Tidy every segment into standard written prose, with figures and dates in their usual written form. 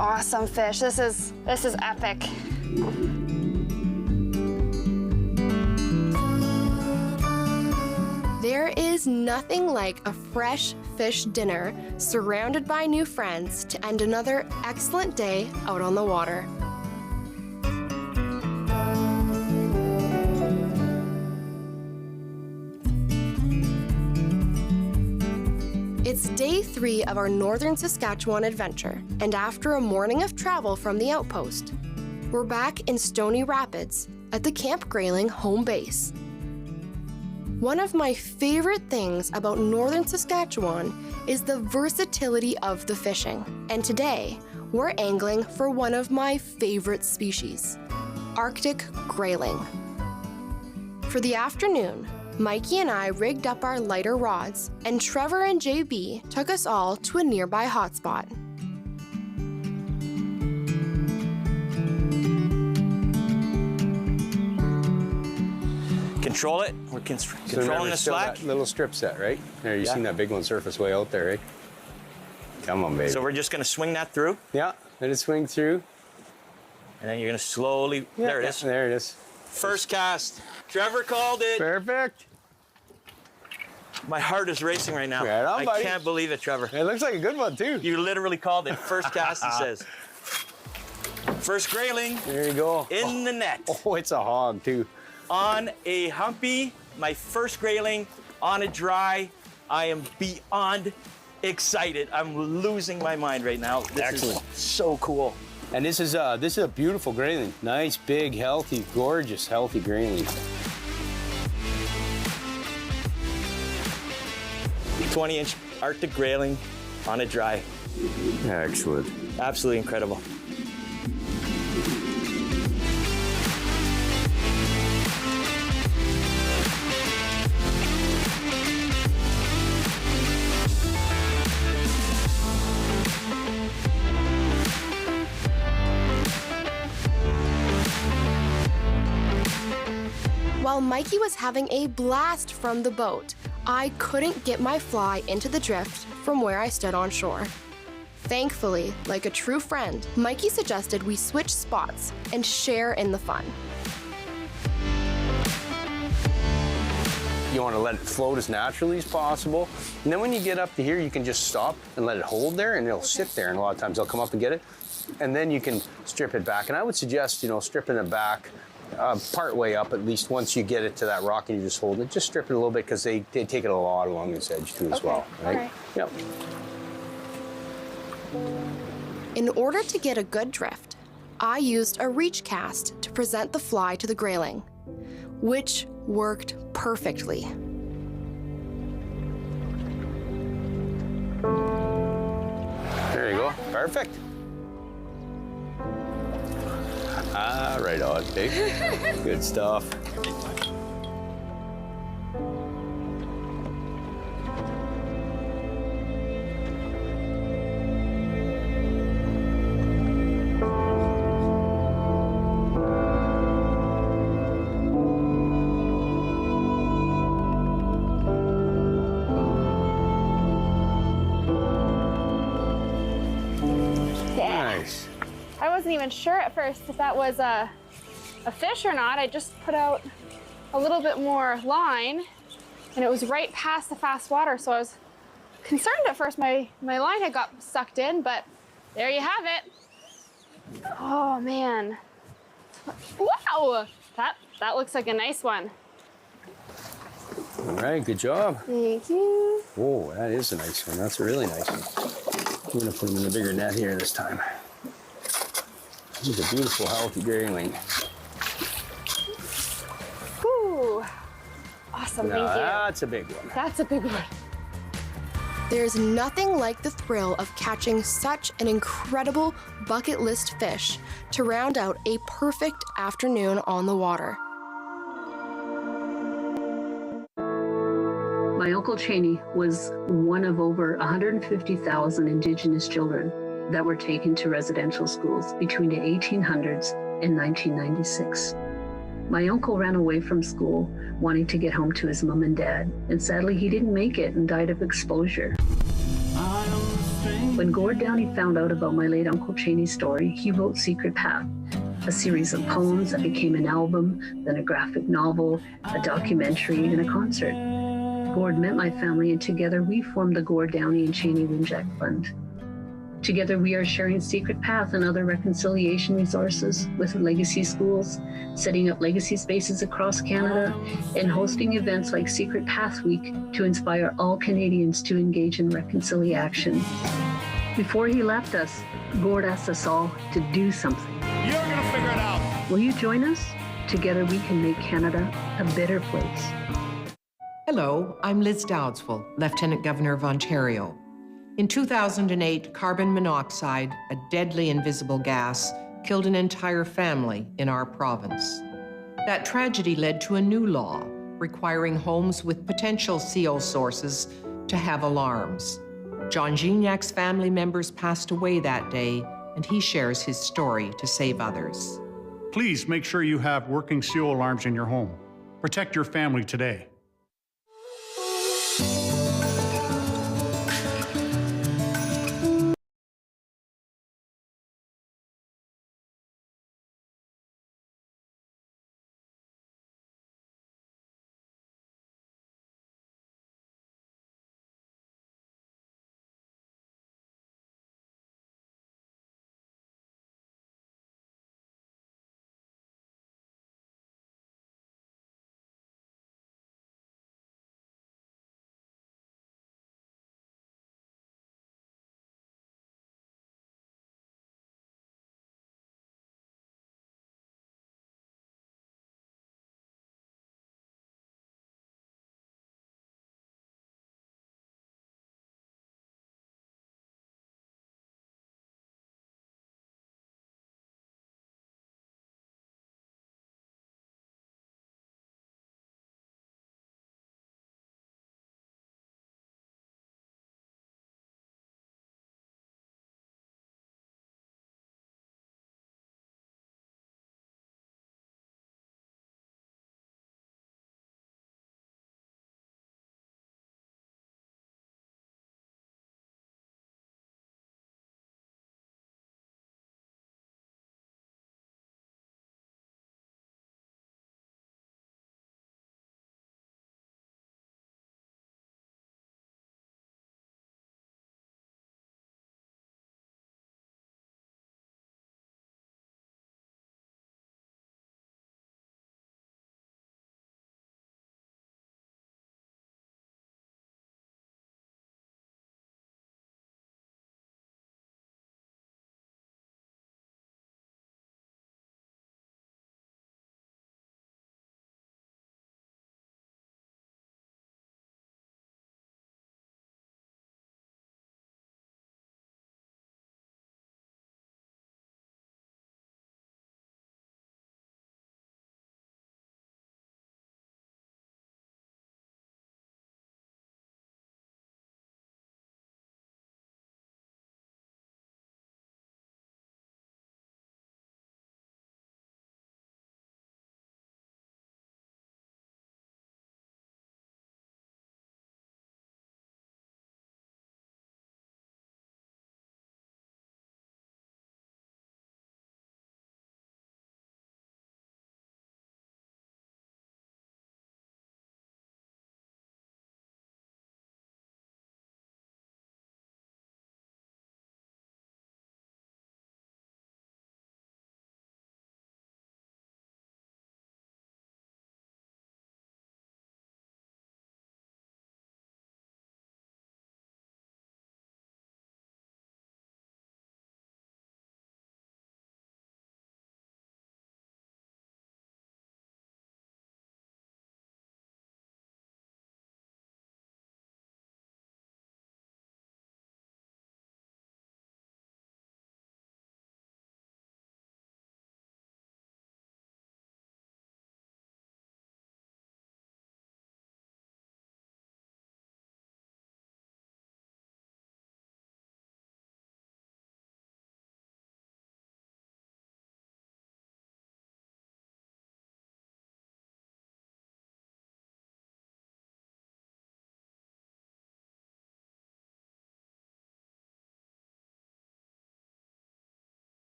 awesome fish. This is epic. There is nothing like a fresh fish dinner surrounded by new friends to end another excellent day out on the water. It's day 3 of our northern Saskatchewan adventure, and after a morning of travel from the outpost, we're back in Stony Rapids at the Camp Grayling home base. One of my favorite things about northern Saskatchewan is the versatility of the fishing, and today we're angling for one of my favorite species, Arctic grayling. For the afternoon, Mikey and I rigged up our lighter rods, and Trevor and JB took us all to a nearby hotspot. Control it. We're controlling the slack. That little strip set, right? There, you seen that big one surface way out there, right? Come on, baby. So we're just going to swing that through? Yeah, let it swing through. And then you're going to slowly... there it is. There it is. First cast. Trevor called it. Perfect. My heart is racing right now. Right on, buddy. I can't believe it, Trevor. It looks like a good one, too. You literally called it. First cast, he says. First grayling. There you go. In the net. Oh, it's a hog, too. On a humpy, my first grayling on a dry. I am beyond excited. I'm losing my mind right now. This is so cool. And this is a beautiful grayling. Nice, big, healthy, gorgeous, healthy grayling. 20-inch Arctic grayling on a dry. Excellent. Absolutely incredible. While Mikey was having a blast from the boat, I couldn't get my fly into the drift from where I stood on shore. Thankfully, like a true friend, Mikey suggested we switch spots and share in the fun. You want to let it float as naturally as possible. And then when you get up to here, you can just stop and let it hold there, and it'll sit there. And a lot of times they'll come up and get it. And then you can strip it back. And I would suggest, stripping it back part way up, at least once you get it to that rock and you just hold it. Just strip it a little bit because they take it a lot along this edge too as well, right? Right. Yep. In order to get a good drift, I used a reach cast to present the fly to the grayling, which worked perfectly. There you go. Perfect. Ah, right on, Dave. Good stuff. Nice. I wasn't even sure at first if that was a fish or not. I just put out a little bit more line and it was right past the fast water, so I was concerned at first my line had got sucked in, but there you have it. Oh man. Wow! That looks like a nice one. All right, good job. Thank you. Oh, that is a nice one. That's a really nice one. I'm gonna put him in a bigger net here this time. He's a beautiful, healthy grayling. Whew. Awesome, Now, thank you. that's a big one. That's a big one. There's nothing like the thrill of catching such an incredible bucket list fish to round out a perfect afternoon on the water. My Uncle Cheney was one of over 150,000 Indigenous children that were taken to residential schools between the 1800s and 1996. My uncle ran away from school wanting to get home to his mom and dad, and sadly he didn't make it and died of exposure. When Gord Downey found out about my late Uncle Cheney's story, he wrote Secret Path, a series of poems that became an album, then a graphic novel, a documentary, and a concert. Gord met my family, and together we formed the Gord Downey and Cheney Winjack Fund. Together, we are sharing Secret Path and other reconciliation resources with legacy schools, setting up legacy spaces across Canada, and hosting events like Secret Path Week to inspire all Canadians to engage in reconciliation. Before he left us, Gord asked us all to do something. You're gonna figure it out. Will you join us? Together, we can make Canada a better place. Hello, I'm Liz Dowdswell, Lieutenant Governor of Ontario. In 2008, carbon monoxide, a deadly invisible gas, killed an entire family in our province. That tragedy led to a new law requiring homes with potential CO sources to have alarms. John Gignac's family members passed away that day, and he shares his story to save others. Please make sure you have working CO alarms in your home. Protect your family today.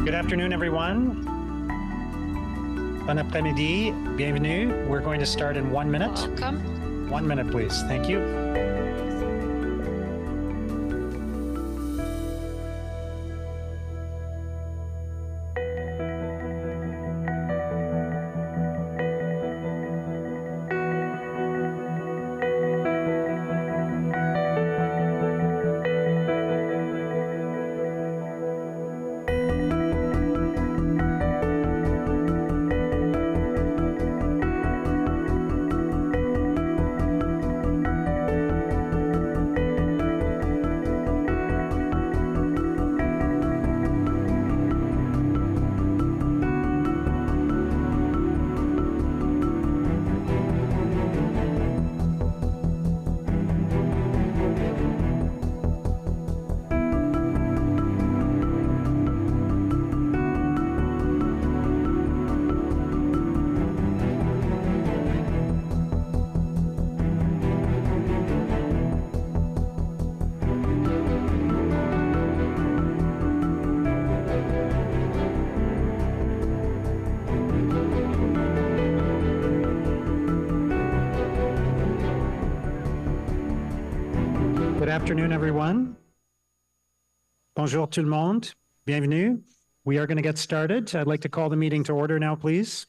Good afternoon, everyone. Bon après-midi. Bienvenue. We're going to start in 1 minute. Welcome. 1 minute, please. Thank you. Good afternoon, everyone. Bonjour tout le monde. Bienvenue. We are going to get started. I'd like to call the meeting to order now, please.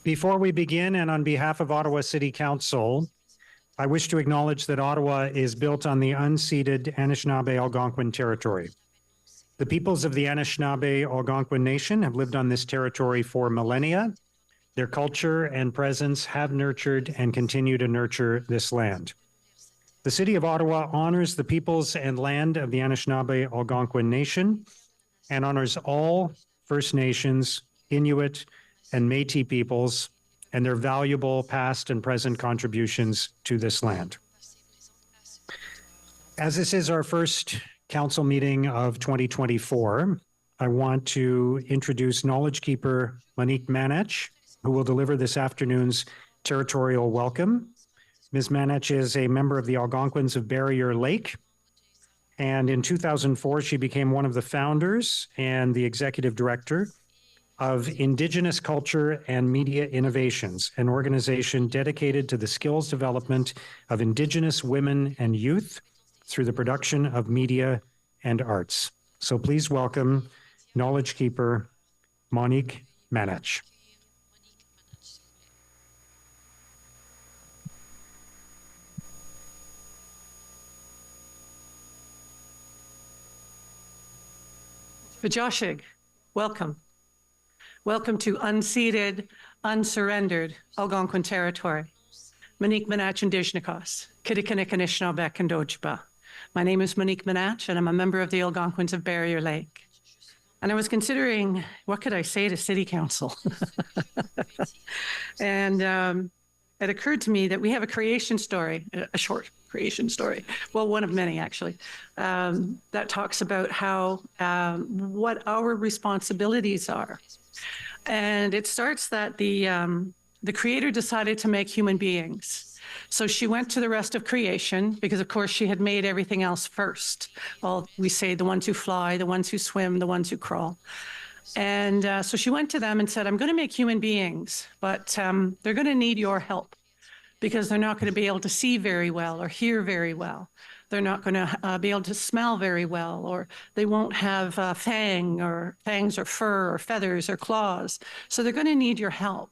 Before we begin, and on behalf of Ottawa City Council, I wish to acknowledge that Ottawa is built on the unceded Anishinaabe-Algonquin territory. The peoples of the Anishinaabe-Algonquin Nation have lived on this territory for millennia. Their culture and presence have nurtured and continue to nurture this land. The City of Ottawa honors the peoples and land of the Anishinaabe-Algonquin Nation and honors all First Nations, Inuit, and Métis peoples and their valuable past and present contributions to this land. As this is our first council meeting of 2024, I want to introduce Knowledge Keeper Monique Manach, who will deliver this afternoon's territorial welcome. Ms. Manach is a member of the Algonquins of Barrier Lake, and in 2004, she became one of the founders and the executive director of Indigenous Culture and Media Innovations, an organization dedicated to the skills development of Indigenous women and youth through the production of media and arts. So please welcome Knowledge Keeper Monique Manach. Vajashig, welcome. Welcome to unceded, unsurrendered Algonquin territory. Monique Manach Indigenous, Kittikinnikinishnaabek and Dojba. My name is Monique Manach, and I'm a member of the Algonquins of Barrier Lake. And I was considering, what could I say to City Council? And it occurred to me that we have a creation story, a short creation story, well, one of many actually, that talks about how, what our responsibilities are. And it starts that the Creator decided to make human beings. So she went to the rest of creation because, of course, she had made everything else first. Well, we say the ones who fly, the ones who swim, the ones who crawl. And so she went to them and said, I'm going to make human beings, but they're going to need your help because they're not going to be able to see very well or hear very well. They're not going to be able to smell very well, or they won't have fangs or fur or feathers or claws. So they're going to need your help.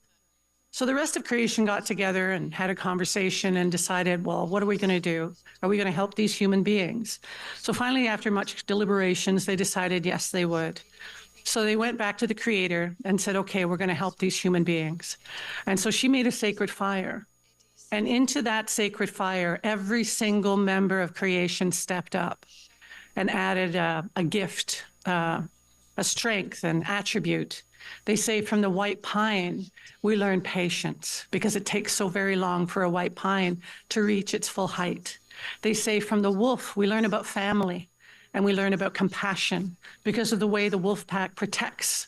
So the rest of creation got together and had a conversation and decided, well, what are we going to do? Are we going to help these human beings? So finally, after much deliberations, they decided, yes, they would. So they went back to the Creator and said, okay, we're going to help these human beings. And so she made a sacred fire. And into that sacred fire, every single member of creation stepped up and added a gift, a strength, an attribute. They say from the white pine, we learn patience because it takes so very long for a white pine to reach its full height. They say from the wolf, we learn about family and we learn about compassion because of the way the wolf pack protects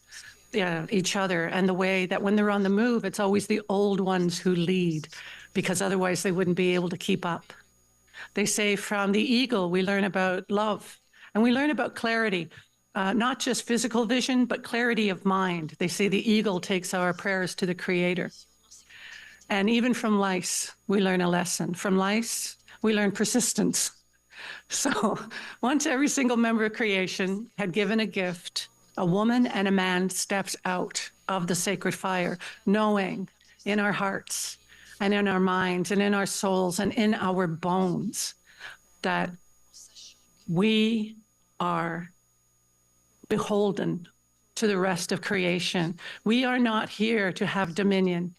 each other and the way that when they're on the move, it's always the old ones who lead because otherwise they wouldn't be able to keep up. They say from the eagle, we learn about love and we learn about clarity, not just physical vision, but clarity of mind. They say the eagle takes our prayers to the Creator. And even from lice, we learn a lesson. From lice, we learn persistence. So once every single member of creation had given a gift, a woman and a man steps out of the sacred fire, knowing in our hearts and in our minds and in our souls and in our bones that we are beholden to the rest of creation. We are not here to have dominion.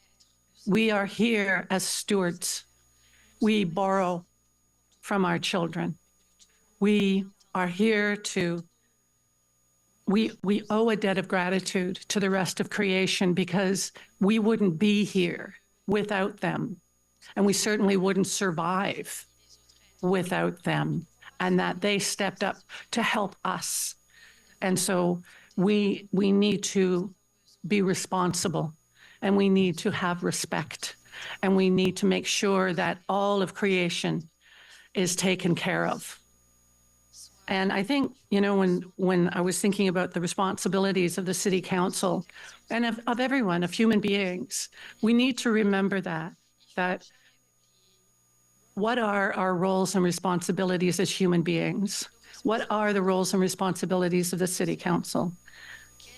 We are here as stewards. We borrow from our children. We are here to, we owe a debt of gratitude to the rest of creation because we wouldn't be here without them. And we certainly wouldn't survive without them, and that they stepped up to help us. And so we need to be responsible, and we need to have respect, and we need to make sure that all of creation is taken care of. And I think, you know, when I was thinking about the responsibilities of the City Council and of everyone, of human beings, we need to remember that what are our roles and responsibilities as human beings? What are the roles and responsibilities of the City Council?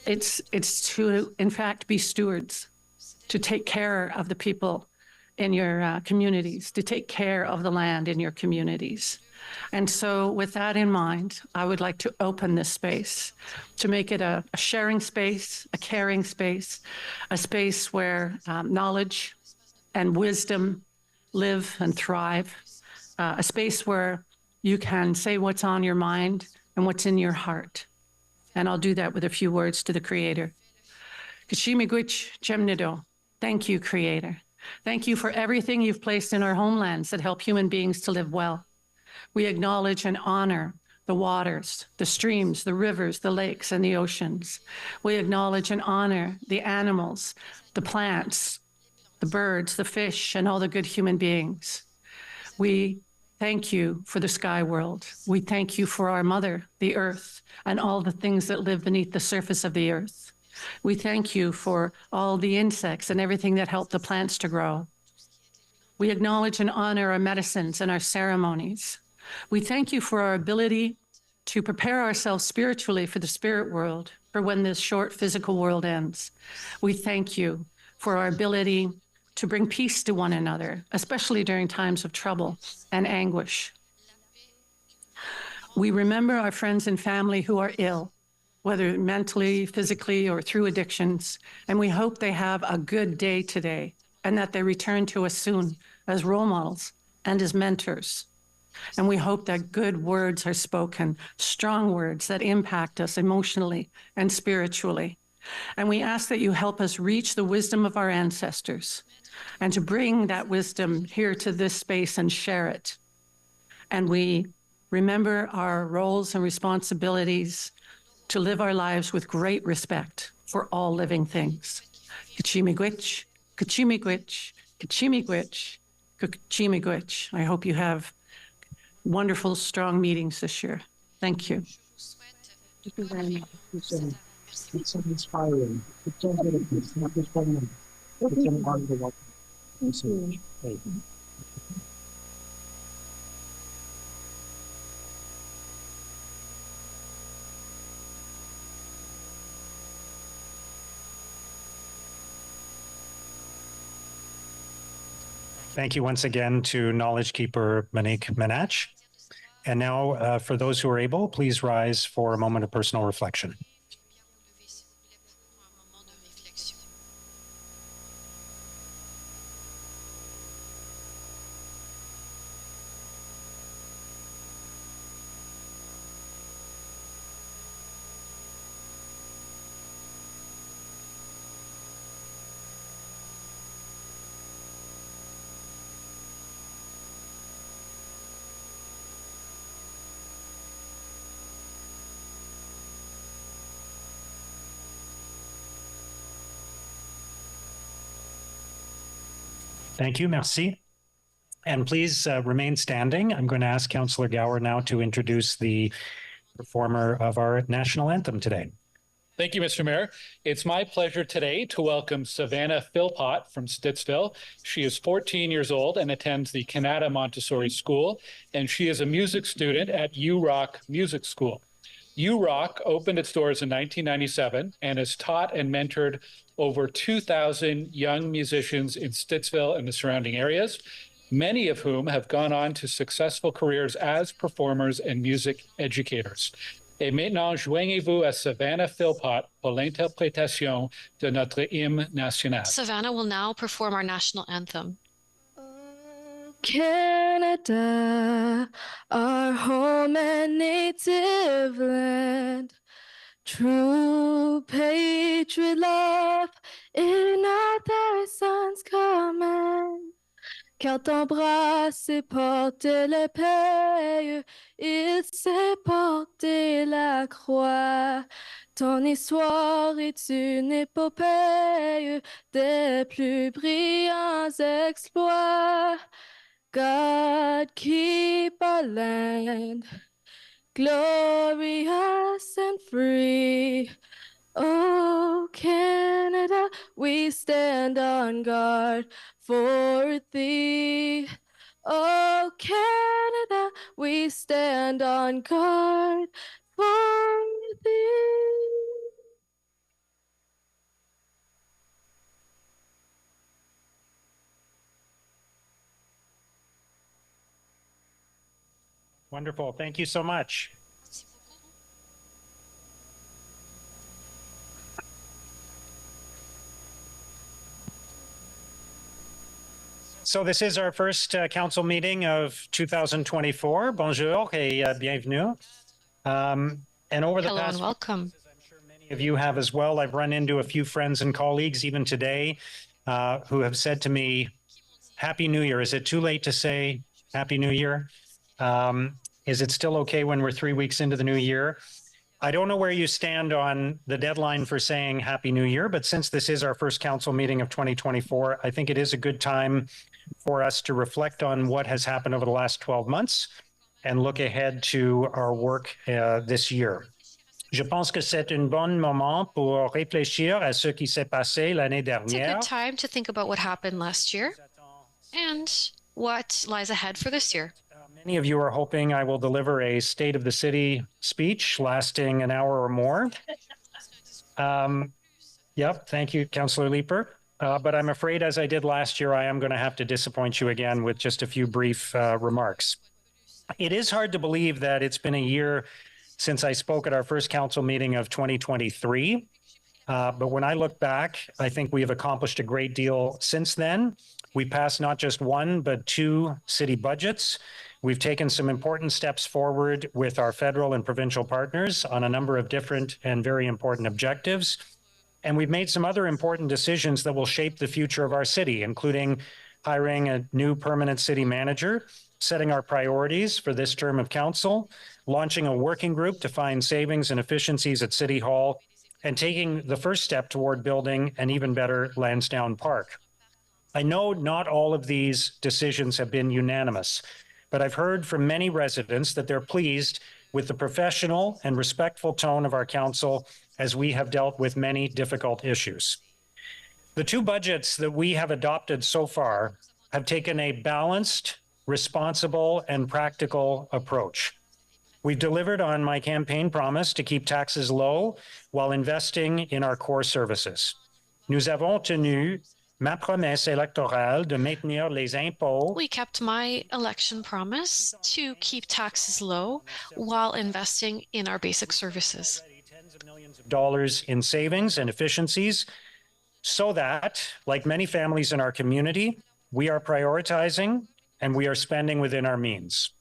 It's to, in fact, be stewards, to take care of the people in your communities, to take care of the land in your communities. And so with that in mind, I would like to open this space to make it a sharing space, a caring space, a space where knowledge and wisdom live and thrive, a space where you can say what's on your mind and what's in your heart. And I'll do that with a few words to the Creator. Kishimigwich Chemnido. Thank you, Creator. Thank you for everything you've placed in our homelands that help human beings to live well. We acknowledge and honor the waters, the streams, the rivers, the lakes, and the oceans. We acknowledge and honor the animals, the plants, the birds, the fish, and all the good human beings. We thank you for the sky world. We thank you for our mother, the earth, and all the things that live beneath the surface of the earth. We thank you for all the insects and everything that help the plants to grow. We acknowledge and honor our medicines and our ceremonies. We thank you for our ability to prepare ourselves spiritually for the spirit world, for when this short physical world ends. We thank you for our ability to bring peace to one another, especially during times of trouble and anguish. We remember our friends and family who are ill, whether mentally, physically, or through addictions, and we hope they have a good day today and that they return to us soon as role models and as mentors. And we hope that good words are spoken, strong words that impact us emotionally and spiritually. And we ask that you help us reach the wisdom of our ancestors and to bring that wisdom here to this space and share it. And we remember our roles and responsibilities to live our lives with great respect for all living things. Kachimigwich, Kachimigwich, Kachimigwich, Kachimigwich. I hope you have wonderful, strong meetings this year. Thank you. Thank you very much. It's so inspiring. It's so good. It's not just one. It's an wonderful message. Thank you. Thank you once again to Knowledge Keeper Monique Menach. And now, for those who are able, please rise for a moment of personal reflection. Thank you, merci. And please remain standing. I'm going to ask Councillor Gower now to introduce the performer of our national anthem today. Thank you, Mr. Mayor. It's my pleasure today to welcome Savannah Philpott from Stittsville. She is 14 years old and attends the Canada Montessori School, and she is a music student at URock Music School. URock opened its doors in 1997 and has taught and mentored over 2,000 young musicians in Stittsville and the surrounding areas, many of whom have gone on to successful careers as performers and music educators. Et maintenant, joignez-vous à Savannah Philpott pour l'interprétation de notre hymne national. Savannah will now perform our national anthem. Canada, our home and native land, true patriot love in our thy son's command. Car ton bras s'est porté l'épée, il s'est porté la croix. Ton histoire est une épopée des plus brillants exploits. God, keep our land glorious and free. Oh, Canada, we stand on guard for thee. Oh, Canada, we stand on guard for thee. Wonderful. Thank you so much. So this is our first council meeting of 2024. Bonjour et bienvenue. And over the Hello past and welcome. I'm sure many of you have as well. I've run into a few friends and colleagues even today who have said to me, Happy New Year. Is it too late to say Happy New Year? Is it still okay when we're 3 weeks into the new year? I don't know where you stand on the deadline for saying Happy New Year, but since this is our first council meeting of 2024, I think it is a good time for us to reflect on what has happened over the last 12 months and look ahead to our work this year. Je pense que c'est un bon moment pour réfléchir à ce qui s'est passé l'année It's a dernière. good time to think about what happened last year and what lies ahead for this year. Many of you are hoping I will deliver a State of the City speech lasting an hour or more. Yep, thank you, Councillor Leeper. But I'm afraid, as I did last year, I am going to have to disappoint you again with just a few brief remarks. It is hard to believe that it's been a year since I spoke at our first council meeting of 2023. But when I look back, I think we have accomplished a great deal since then. We passed not just one, but two city budgets. We've taken some important steps forward with our federal and provincial partners on a number of different and very important objectives. And we've made some other important decisions that will shape the future of our city, including hiring a new permanent city manager, setting our priorities for this term of council, launching a working group to find savings and efficiencies at City Hall, and taking the first step toward building an even better Lansdowne Park. I know not all of these decisions have been unanimous, but I've heard from many residents that they're pleased with the professional and respectful tone of our council as we have dealt with many difficult issues. The two budgets that we have adopted so far have taken a balanced, responsible, and practical approach. We've delivered on my campaign promise to keep taxes low while investing in our core services. Nous avons tenu ma promesse électorale de maintenir les impôts. We kept my election promise to keep taxes low while investing in our basic services. Tens of millions of dollars in savings and efficiencies so that, like many families in our community, we are prioritizing and we are spending within our means.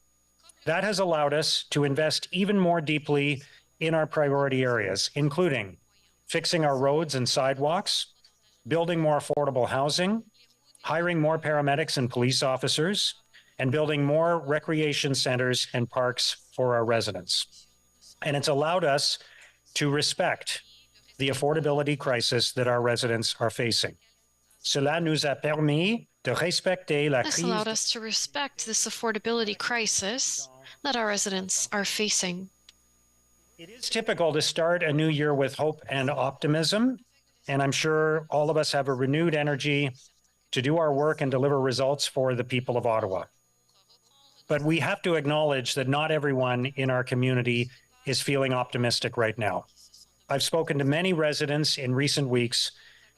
That has allowed us to invest even more deeply in our priority areas, including fixing our roads and sidewalks, building more affordable housing, hiring more paramedics and police officers, and building more recreation centers and parks for our residents. And it's allowed us to respect the affordability crisis that our residents are facing. Cela nous a permis de respecter la This crise. allowed us to respect this affordability crisis that our residents are facing. It is typical to start a new year with hope and optimism, and I'm sure all of us have a renewed energy to do our work and deliver results for the people of Ottawa. But we have to acknowledge that not everyone in our community is feeling optimistic right now. I've spoken to many residents in recent weeks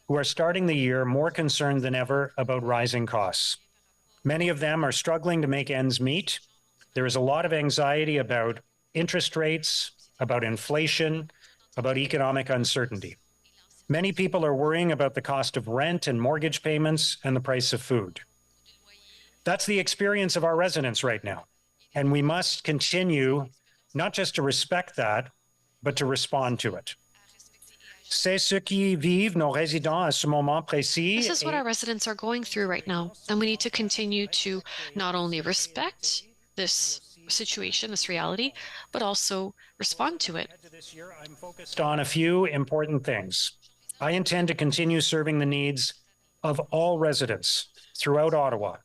who are starting the year more concerned than ever about rising costs. Many of them are struggling to make ends meet. There is a lot of anxiety about interest rates, about inflation, about economic uncertainty. Many people are worrying about the cost of rent and mortgage payments and the price of food. That's the experience of our residents right now. And we must continue not just to respect that, but to respond to it. C'est ce qui vivent nos résidents à ce moment précis. This is what our residents are going through right now, and we need to continue to not only respect this situation, this reality, but also respond to it. This year, I'm focused on a few important things. I intend to continue serving the needs of all residents throughout Ottawa,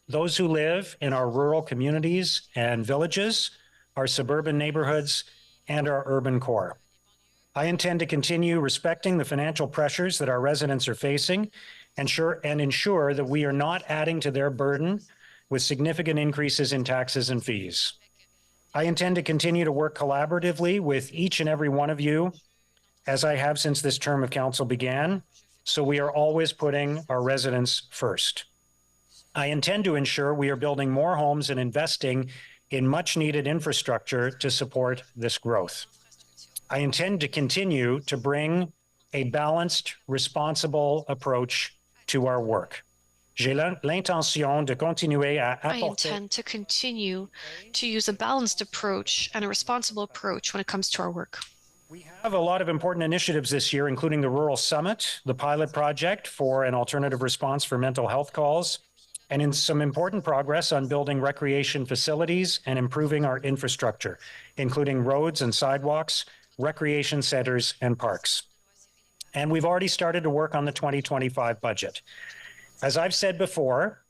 those who live in our rural communities and villages, our suburban neighborhoods, and our urban core. I intend to continue respecting the financial pressures that our residents are facing and ensure that we are not adding to their burden with significant increases in taxes and fees. I intend to continue to work collaboratively with each and every one of you, as I have since this term of council began, so we are always putting our residents first. I intend to ensure we are building more homes and investing in much needed infrastructure to support this growth. I intend to continue to bring a balanced, responsible approach to our work. J'ai l'intention de continuer à I apporter. intend to continue to use a balanced approach and a responsible approach when it comes to our work. We have a lot of important initiatives this year, including the Rural Summit, the pilot project for an alternative response for mental health calls, and in some important progress on building recreation facilities and improving our infrastructure, including roads and sidewalks, recreation centers, and parks. And we've already started to work on the 2025 budget. As I've said before,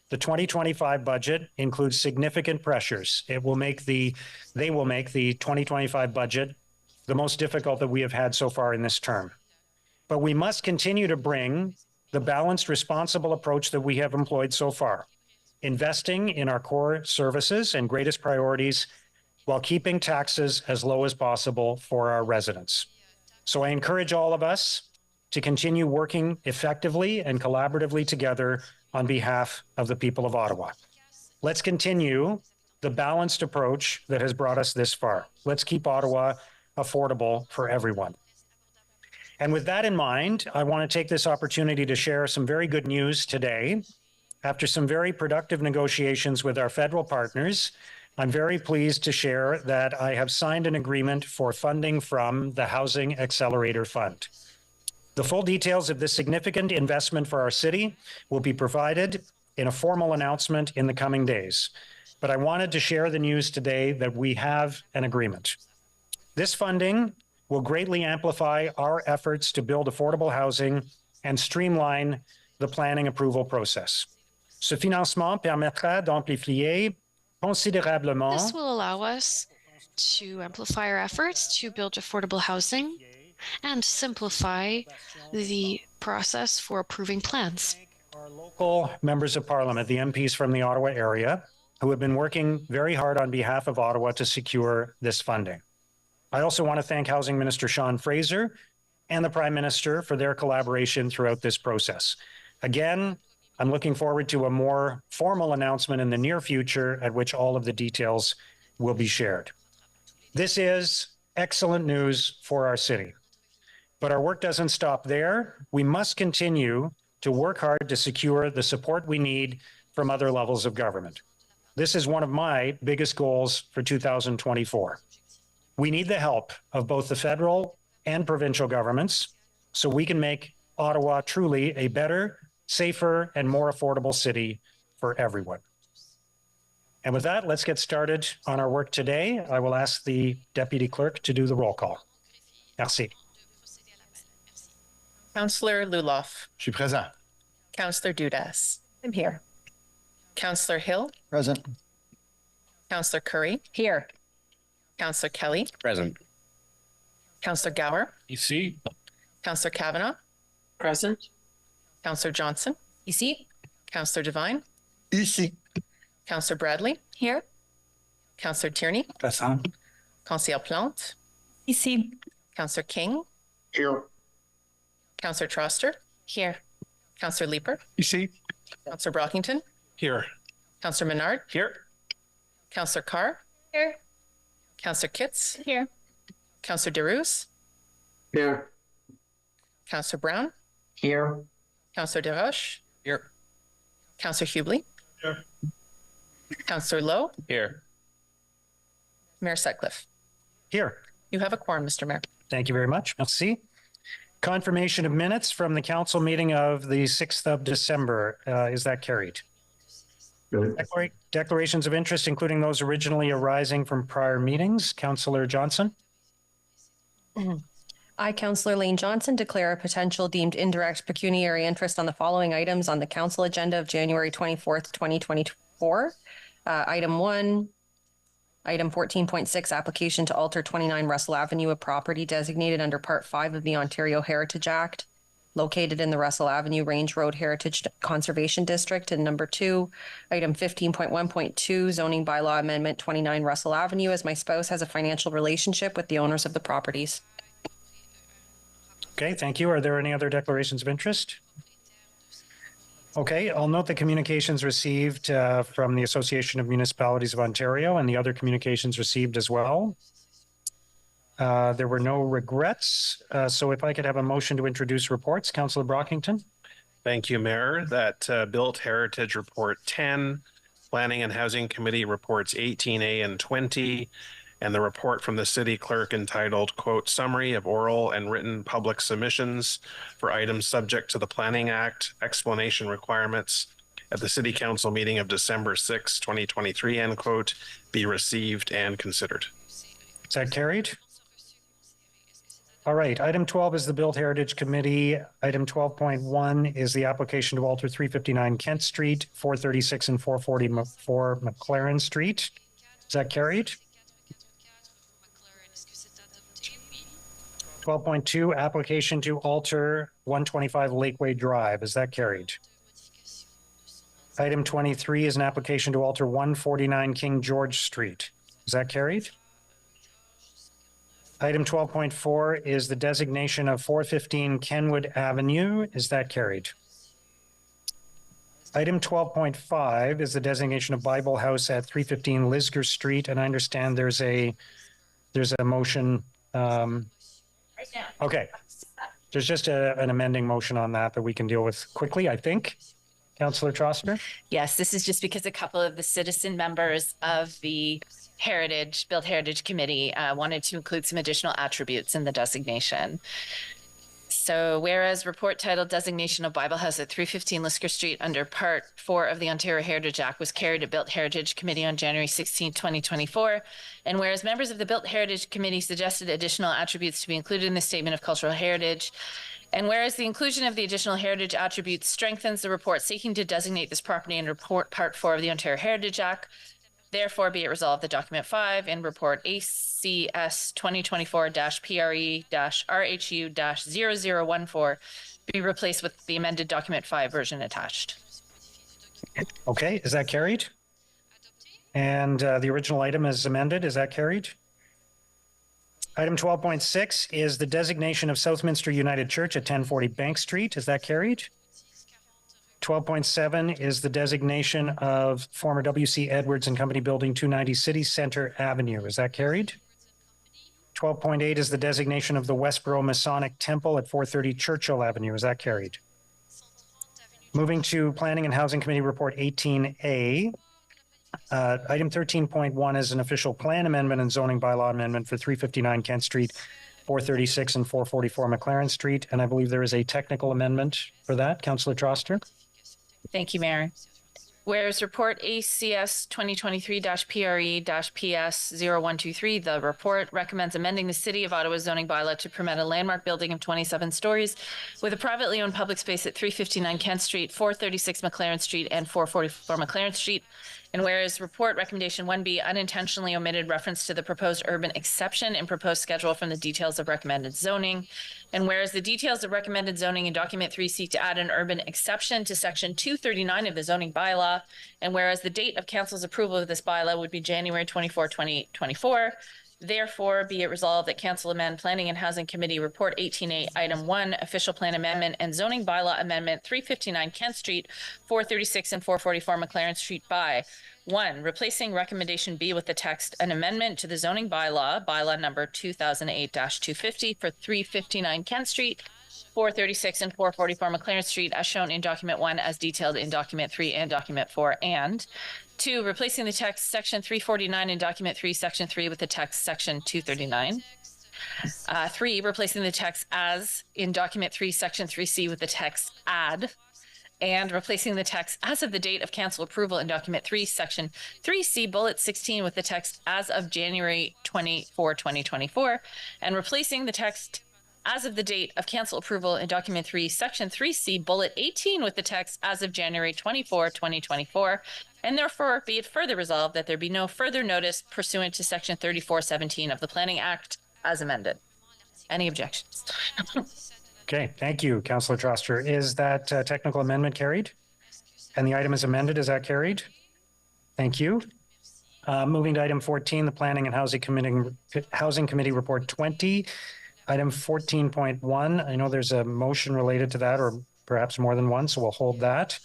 the 2025 budget includes significant pressures. They will make the 2025 budget the most difficult that we have had so far in this term. But we must continue to bring the balanced, responsible approach that we have employed so far, investing in our core services and greatest priorities while keeping taxes as low as possible for our residents. So I encourage all of us to continue working effectively and collaboratively together on behalf of the people of Ottawa. Let's continue the balanced approach that has brought us this far. Let's keep Ottawa affordable for everyone. And with that in mind, I want to take this opportunity to share some very good news today. After some very productive negotiations with our federal partners, I'm very pleased to share that I have signed an agreement for funding from the Housing Accelerator Fund. The full details of this significant investment for our city will be provided in a formal announcement in the coming days. But I wanted to share the news today that we have an agreement. This funding will greatly amplify our efforts to build affordable housing and streamline the planning approval process. Ce financement permettra d'amplifier considérablement. This will allow us to amplify our efforts to build affordable housing and simplify the process for approving plans. Our local members of parliament, the MPs from the Ottawa area, who have been working very hard on behalf of Ottawa to secure this funding. I also want to thank Housing Minister Sean Fraser and the Prime Minister for their collaboration throughout this process. Again, I'm looking forward to a more formal announcement in the near future at which all of the details will be shared. This is excellent news for our city. But our work doesn't stop there. We must continue to work hard to secure the support we need from other levels of government. This is one of my biggest goals for 2024. We need the help of both the federal and provincial governments so we can make Ottawa truly a better, safer, and more affordable city for everyone. And with that, let's get started on our work today. I will ask the Deputy Clerk to do the roll call. Merci. Councillor Luloff. Je suis présent. Councillor Dudas. I'm here. Councillor Hill, Present. Councillor Curry, Here. Councillor Kelly, Present. Councillor Gower, Ici. Councillor Kavanaugh, Present. Councillor Johnson, Ici. Councillor Devine, Ici. Councillor Bradley, Here. Councillor Tierney, Present. Councillor Plante, Ici. Councillor King, Here. Councillor Troster, Here. Councillor Leeper, Ici. Councillor Brockington, Here. Councillor Menard, Here. Councillor Carr, Here. Councillor Kitts, Here. Councillor DeRose, Here. Councillor Brown, Here. Councillor DeRoche, Here. Councillor Hubley, Here. Councillor Lowe, Here. Mayor Sutcliffe. Here. You have a quorum, Mr. Mayor. Thank you very much. Merci. Confirmation of minutes from the council meeting of the 6th of December. Is that carried? Declarations of interest, including those originally arising from prior meetings. Councillor Johnson. I, Councillor Lane Johnson, declare a potential deemed indirect pecuniary interest on the following items on the council agenda of January 24th, 2024. Item 1, Item 14.6, application to alter 29 Russell Avenue, a property designated under Part 5 of the Ontario Heritage Act, located in the Russell Avenue Range Road Heritage Conservation District. And number 2, Item 15.1.2, zoning bylaw amendment 29 Russell Avenue, as my spouse has a financial relationship with the owners of the properties. Okay, thank you. Are there any other declarations of interest? Okay, I'll note the communications received from the Association of Municipalities of Ontario and the other communications received as well. There were no regrets. So if I could have a motion to introduce reports, Councillor Brockington. Thank you, Mayor. That Built Heritage Report 10, Planning and Housing Committee Reports 18A and 20, and the report from the city clerk entitled, quote, Summary of Oral and Written Public Submissions for Items Subject to the Planning Act, Explanation Requirements at the City Council meeting of December 6, 2023, end quote, be received and considered. Is that carried? All right, item 12 is the Built Heritage Committee. Item 12.1 is the application to alter 359 Kent Street, 436 and 444 McLaren Street. Is that carried? 12.2, application to alter 125 Lakeway Drive. Is that carried? Item 23 is an application to alter 149 King George Street. Is that carried? Item 12.4 is the designation of 415 Kenwood Avenue. Is that carried? Item 12.5 is the designation of Bible House at 315 Lisgar Street. And I understand there's a motion. Okay. There's just an amending motion on that we can deal with quickly, I think. Councillor Troster? Yes, this is just because a couple of the citizen members of the Built Heritage Committee wanted to include some additional attributes in the designation. So whereas report titled Designation of Bible House at 315 Lisgar Street under Part 4 of the Ontario Heritage Act was carried to Built Heritage Committee on January 16, 2024. And whereas members of the Built Heritage Committee suggested additional attributes to be included in the Statement of Cultural Heritage, and whereas the inclusion of the additional heritage attributes strengthens the report seeking to designate this property under Part 4 of the Ontario Heritage Act, therefore be it resolved that document 5 in report ACS 2024-PRE-RHU-0014 be replaced with the amended document 5 version attached. Okay, is that carried? And the original item is amended. Is that carried? Item 12.6 is the designation of Southminster United Church at 1040 Bank Street. Is that carried? 12.7 is the designation of former W.C. Edwards and Company Building 290 City Center Avenue. Is that carried? 12.8 is the designation of the Westboro Masonic Temple at 430 Churchill Avenue. Is that carried? Moving to Planning and Housing Committee Report 18A. Item 13.1 is an official plan amendment and zoning bylaw amendment for 359 Kent Street, 436 and 444 McLaren Street. And I believe there is a technical amendment for that. Councillor Troster? Thank you, Mayor. Whereas report ACS 2023-PRE-PS0123, the report recommends amending the City of Ottawa zoning bylaw to permit a landmark building of 27 stories with a privately owned public space at 359 Kent Street, 436 McLaren Street, and 444 McLaren Street. And whereas report recommendation 1B unintentionally omitted reference to the proposed urban exception in proposed schedule from the details of recommended zoning. And whereas the details of recommended zoning in document 3 seek to add an urban exception to section 239 of the zoning bylaw. And whereas the date of council's approval of this bylaw would be January 24, 2024. Therefore, be it resolved that council amend Planning and Housing Committee Report 18A, Item 1, Official Plan Amendment and Zoning Bylaw Amendment 359 Kent Street, 436 and 444 McLaren Street by 1. Replacing recommendation B with the text, an amendment to the zoning bylaw number 2008-250 for 359 Kent Street, 436 and 444 McLaren Street as shown in document 1 as detailed in document 3 and document 4, and 2. Replacing the text section 349 in document 3 section 3 with the text section 239. 3. Replacing the text as in document 3 section 3C with the text add, and replacing the text as of the date of council approval in document 3 section 3C bullet 16 with the text as of January 24, 2024, and replacing the text as of the date of council approval in document 3 section 3C bullet 18 with the text as of January 24, 2024, and therefore be it further resolved that there be no further notice pursuant to section 3417 of the Planning Act as amended. Any objections? Okay, thank you, Councillor Troster. Is that technical amendment carried? And the item is amended, is that carried? Thank you. Moving to item 14, the Planning and Housing Committee Report 20. Item 14.1, I know there's a motion related to that, or perhaps more than one, so we'll hold that.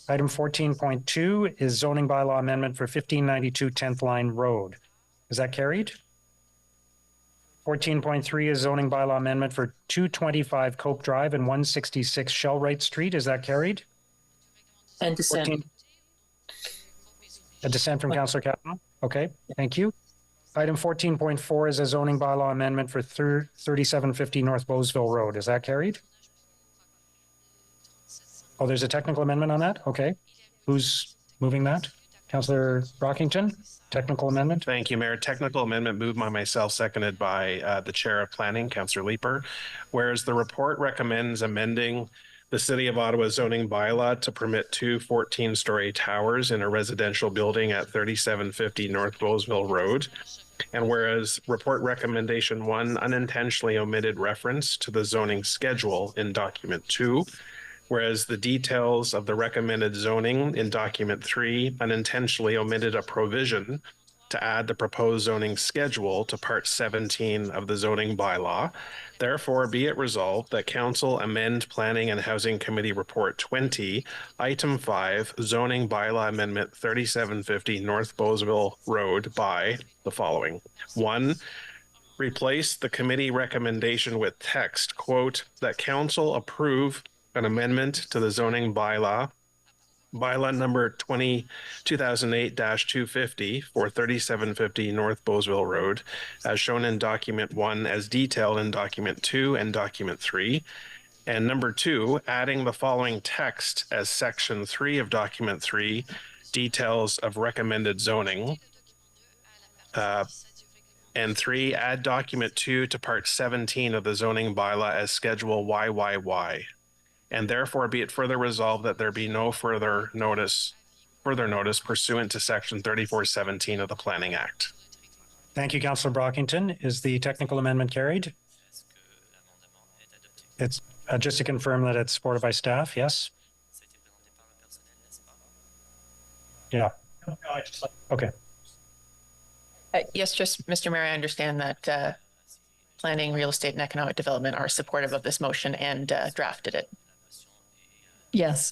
Item 14.2 is zoning bylaw amendment for 1592 10th Line Road. Is that carried? 14.3 is zoning bylaw amendment for 225 Cope Drive and 166 Shellwright Street. Is that carried? And dissent. A dissent from Councillor Catton? Okay, thank you. Item 14.4 is a zoning bylaw amendment for 3750 North Bowesville Road. Is that carried? Oh, there's a technical amendment on that? Okay. Who's moving that? Councillor Brockington, technical amendment. Thank you, Mayor. Technical amendment moved by myself, seconded by the Chair of Planning, Councillor Leeper. Whereas the report recommends amending the City of Ottawa zoning bylaw to permit 2 14-story towers in a residential building at 3750 North Bowesville Road. And whereas report recommendation 1 unintentionally omitted reference to the zoning schedule in document 2, whereas the details of the recommended zoning in document 3 unintentionally omitted a provision to add the proposed zoning schedule to part 17 of the zoning bylaw. Therefore, be it resolved that Council amend Planning and Housing Committee Report 20, Item 5, Zoning Bylaw Amendment 3750 North Bowesville Road by the following. 1. Replace the committee recommendation with text, quote, that Council approve an amendment to the zoning bylaw number 2008-250 for 3750 North Bowesville Road, as shown in document 1 as detailed in document 2 and document 3. And number 2, adding the following text as section 3 of document 3, details of recommended zoning. And 3, add document 2 to part 17 of the zoning bylaw as schedule YYY. And therefore be it further resolved that there be no further notice pursuant to section 3417 of the Planning Act. Thank you, Councillor Brockington. Is the technical amendment carried? It's just to confirm that it's supported by staff, yes? Yeah. Okay. Yes, just Mr. Mayor, I understand that Planning, Real Estate and Economic Development are supportive of this motion and drafted it. Yes.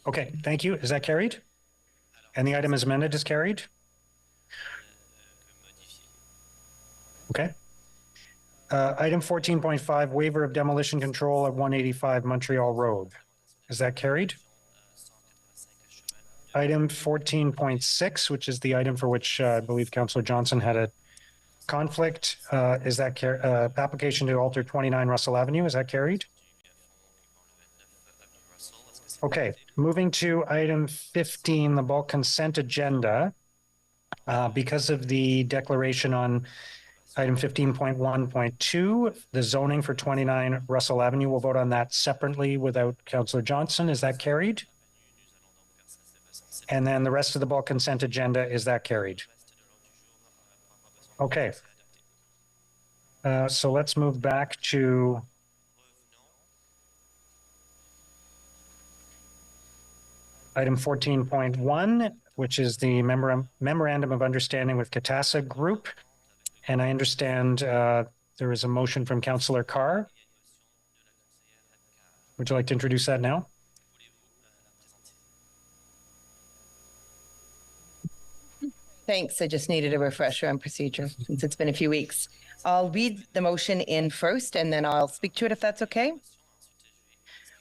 Okay, thank you. Is that carried? And the item as amended is carried? Okay. Item 14.5, waiver of demolition control at 185 Montreal Road. Is that carried? Item 14.6, which is the item for which I believe Councillor Johnson had a conflict, is that application to alter 29 Russell Avenue, is that carried? Okay, moving to item 15, the bulk consent agenda. Because of the declaration on item 15.1.2, the zoning for 29 Russell Avenue, we'll vote on that separately without Councillor Johnson. Is that carried? And then the rest of the bulk consent agenda, is that carried? Okay. So let's move back to item 14.1, which is the memorandum of understanding with Katasa Group. And I understand there is a motion from Councillor Carr. Would you like to introduce that now? Thanks. I just needed a refresher on procedure since it's been a few weeks. I'll read the motion in first and then I'll speak to it if that's okay.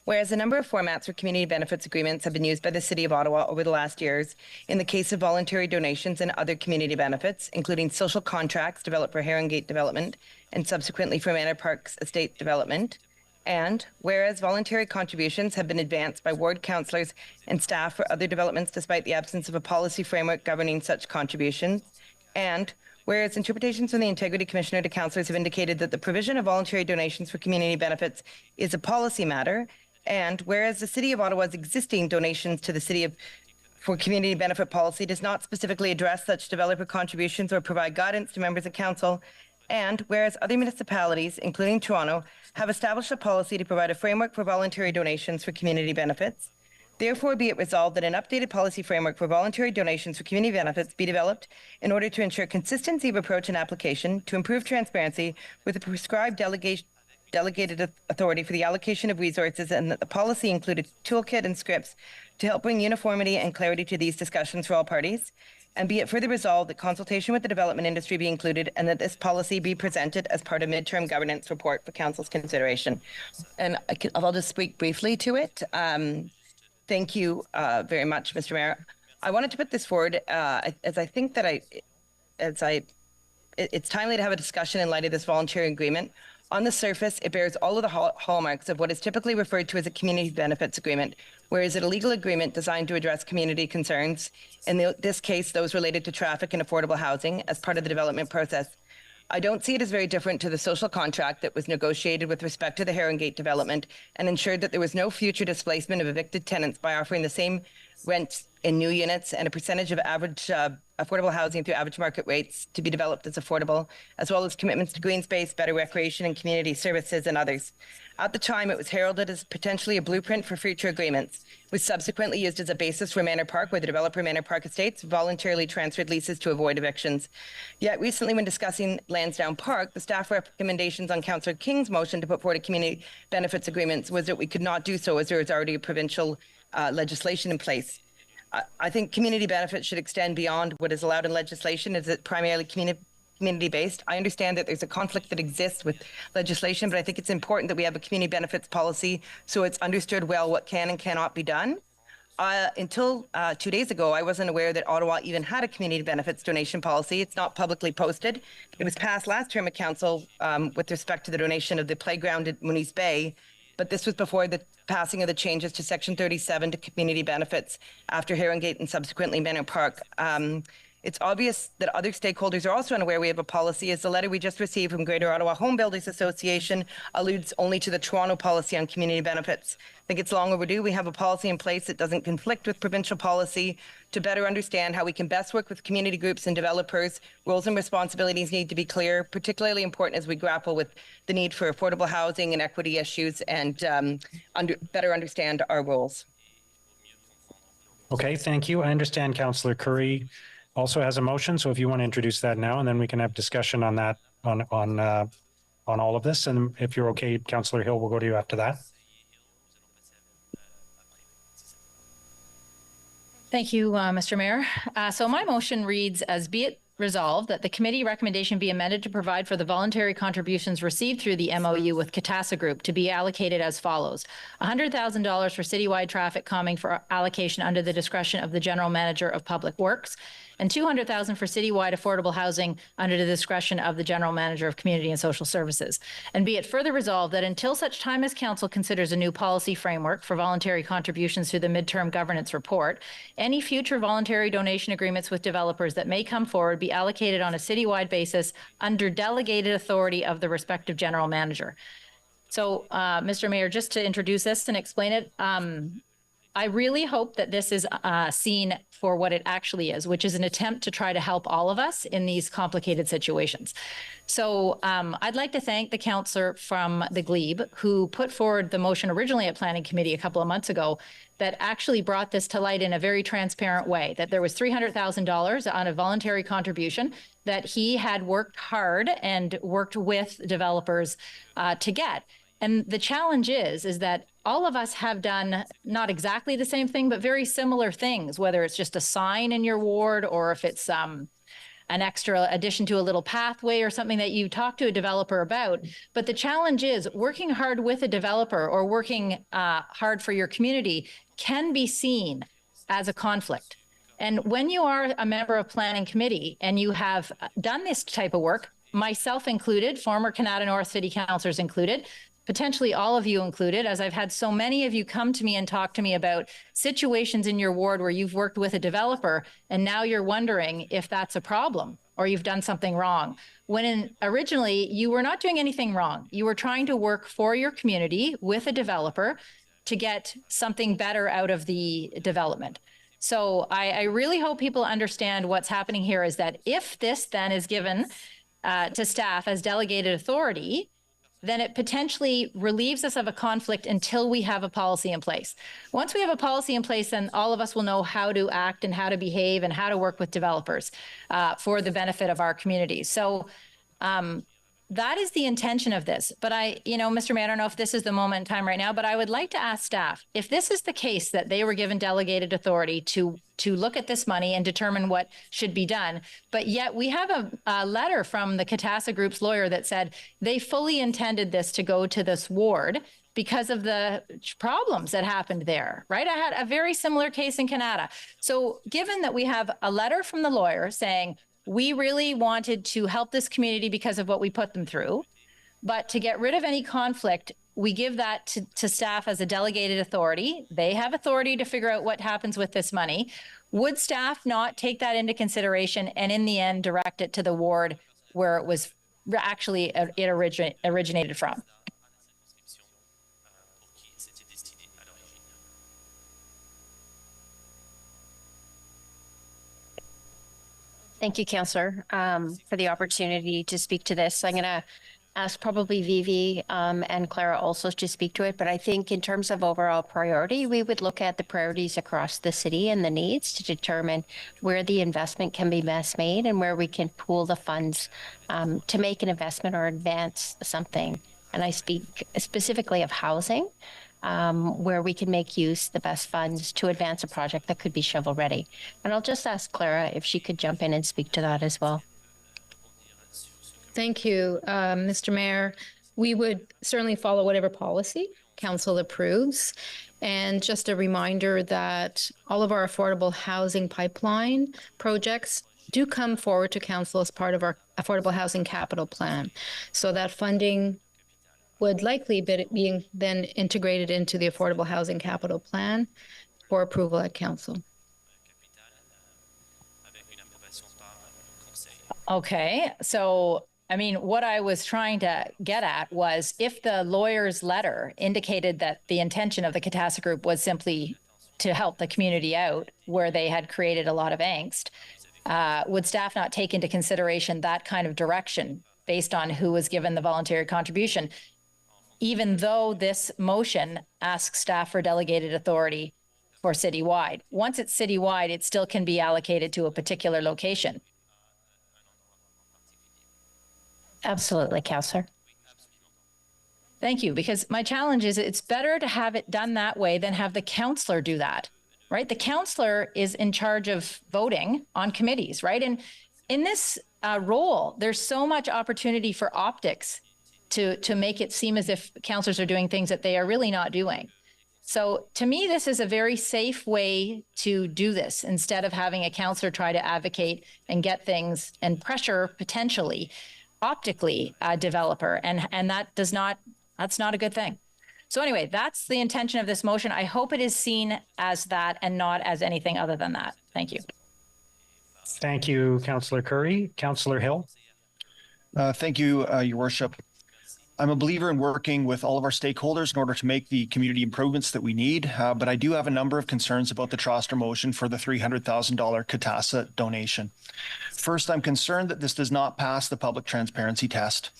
Whereas a number of formats for community benefits agreements have been used by the City of Ottawa over the last years in the case of voluntary donations and other community benefits, including social contracts developed for Heron Gate development and subsequently for Manor Park's estate development. And whereas voluntary contributions have been advanced by ward councillors and staff for other developments despite the absence of a policy framework governing such contributions. And whereas interpretations from the Integrity Commissioner to councillors have indicated that the provision of voluntary donations for community benefits is a policy matter. And whereas the City of Ottawa's existing donations to the City for community benefit policy does not specifically address such developer contributions or provide guidance to members of council. And whereas other municipalities, including Toronto, have established a policy to provide a framework for voluntary donations for community benefits, therefore be it resolved that an updated policy framework for voluntary donations for community benefits be developed in order to ensure consistency of approach and application, to improve transparency with a prescribed delegated authority for the allocation of resources, and that the policy included toolkit and scripts to help bring uniformity and clarity to these discussions for all parties. And be it further resolved that consultation with the development industry be included and that this policy be presented as part of midterm governance report for council's consideration. And I'll just speak briefly to it. Thank you very much, Mr. Mayor. I wanted to put this forward as I think that it's timely to have a discussion in light of this voluntary agreement. On the surface, it bears all of the hallmarks of what is typically referred to as a community benefits agreement, whereas it's a legal agreement designed to address community concerns, in this case, those related to traffic and affordable housing as part of the development process. I don't see it as very different to the social contract that was negotiated with respect to the Heron Gate development and ensured that there was no future displacement of evicted tenants by offering the same rents in new units and a percentage of average affordable housing through average market rates to be developed as affordable, as well as commitments to green space, better recreation and community services and others. At the time, it was heralded as potentially a blueprint for future agreements, was subsequently used as a basis for Manor Park, where the developer Manor Park Estates voluntarily transferred leases to avoid evictions. Yet recently, when discussing Lansdowne Park, the staff recommendations on Councillor King's motion to put forward a community benefits agreements was that we could not do so as there is already a provincial legislation in place. I think community benefits should extend beyond what is allowed in legislation. Is it primarily community-based? I understand that there's a conflict that exists with legislation, but I think it's important that we have a community benefits policy so it's understood well what can and cannot be done. Until 2 days ago, I wasn't aware that Ottawa even had a community benefits donation policy. It's not publicly posted. It was passed last term of council with respect to the donation of the playground at Mooney's Bay, but this was before the passing of the changes to Section 37 to community benefits after Heron Gate and subsequently Manor Park. It's obvious that other stakeholders are also unaware we have a policy, as the letter we just received from Greater Ottawa Home Builders Association alludes only to the Toronto policy on community benefits. I think it's long overdue. We have a policy in place that doesn't conflict with provincial policy. To better understand how we can best work with community groups and developers, roles and responsibilities need to be clear, particularly important as we grapple with the need for affordable housing and equity issues and better understand our roles. Okay, thank you. I understand Councillor Curry also has a motion, so if you want to introduce that now, and then we can have discussion on that, on all of this. And if you're okay, Councillor Hill, we'll go to you after that. Thank you, Mr. Mayor. So my motion reads as be it resolved that the committee recommendation be amended to provide for the voluntary contributions received through the MOU with Katasa Group to be allocated as follows. $100,000 for citywide traffic calming for allocation under the discretion of the General Manager of Public Works, and 200,000 for citywide affordable housing under the discretion of the General Manager of Community and Social Services. And be it further resolved that until such time as Council considers a new policy framework for voluntary contributions through the midterm governance report, any future voluntary donation agreements with developers that may come forward be allocated on a citywide basis under delegated authority of the respective General Manager. So, Mr. Mayor, just to introduce this and explain it, I really hope that this is seen for what it actually is, which is an attempt to try to help all of us in these complicated situations. So I'd like to thank the councillor from the Glebe who put forward the motion originally at Planning Committee a couple of months ago that actually brought this to light in a very transparent way, that there was $300,000 on a voluntary contribution that he had worked hard and worked with developers to get. And the challenge is that all of us have done not exactly the same thing, but very similar things, whether it's just a sign in your ward or if it's an extra addition to a little pathway or something that you talk to a developer about. But the challenge is working hard with a developer or working hard for your community can be seen as a conflict. And when you are a member of Planning Committee and you have done this type of work, myself included, former Canada North City councillors included, potentially all of you included, as I've had so many of you come to me and talk to me about situations in your ward where you've worked with a developer and now you're wondering if that's a problem or you've done something wrong. When originally you were not doing anything wrong. You were trying to work for your community with a developer to get something better out of the development. So I really hope people understand what's happening here is that if this then is given to staff as delegated authority, then it potentially relieves us of a conflict until we have a policy in place. Once we have a policy in place, then all of us will know how to act and how to behave and how to work with developers for the benefit of our communities. So that is the intention of this. But Mr. Mayor, I don't know if this is the moment in time right now, but I would like to ask staff, if this is the case that they were given delegated authority to look at this money and determine what should be done, but yet we have a letter from the Catassa Group's lawyer that said they fully intended this to go to this ward because of the problems that happened there, right? I had a very similar case in Canada. So given that we have a letter from the lawyer saying, we really wanted to help this community because of what we put them through, but to get rid of any conflict, we give that to staff as a delegated authority. They have authority to figure out what happens with this money. Would staff not take that into consideration and in the end direct it to the ward where it was actually originated from? Thank you, Councillor, for the opportunity to speak to this. I'm going to ask probably Vivi and Clara also to speak to it, but I think in terms of overall priority, we would look at the priorities across the city and the needs to determine where the investment can be best made and where we can pool the funds to make an investment or advance something. And I speak specifically of housing, where we can make use the best funds to advance a project that could be shovel ready. And I'll just ask Clara if she could jump in and speak to that as well. Thank you, Mr. Mayor. We would certainly follow whatever policy council approves. And just a reminder that all of our affordable housing pipeline projects do come forward to council as part of our affordable housing capital plan. So that funding would likely be being then integrated into the affordable housing capital plan for approval at council. Okay, so I mean, what I was trying to get at was if the lawyer's letter indicated that the intention of the Catassa Group was simply to help the community out where they had created a lot of angst, would staff not take into consideration that kind of direction based on who was given the voluntary contribution, even though this motion asks staff for delegated authority for citywide? Once it's citywide, it still can be allocated to a particular location. Absolutely, Councillor. Thank you, because my challenge is it's better to have it done that way than have the councillor do that, right? The councillor is in charge of voting on committees, right? And in this role, there's so much opportunity for optics to make it seem as if councillors are doing things that they are really not doing. So to me, this is a very safe way to do this instead of having a counselor try to advocate and get things and pressure potentially optically a developer. And that's not a good thing. So anyway, that's the intention of this motion. I hope it is seen as that and not as anything other than that. Thank you. Thank you, Councillor Curry. Councillor Hill. Thank you, Your Worship. I'm a believer in working with all of our stakeholders in order to make the community improvements that we need, but I do have a number of concerns about the Troster motion for the $300,000 CATASA donation. First, I'm concerned that this does not pass the public transparency test.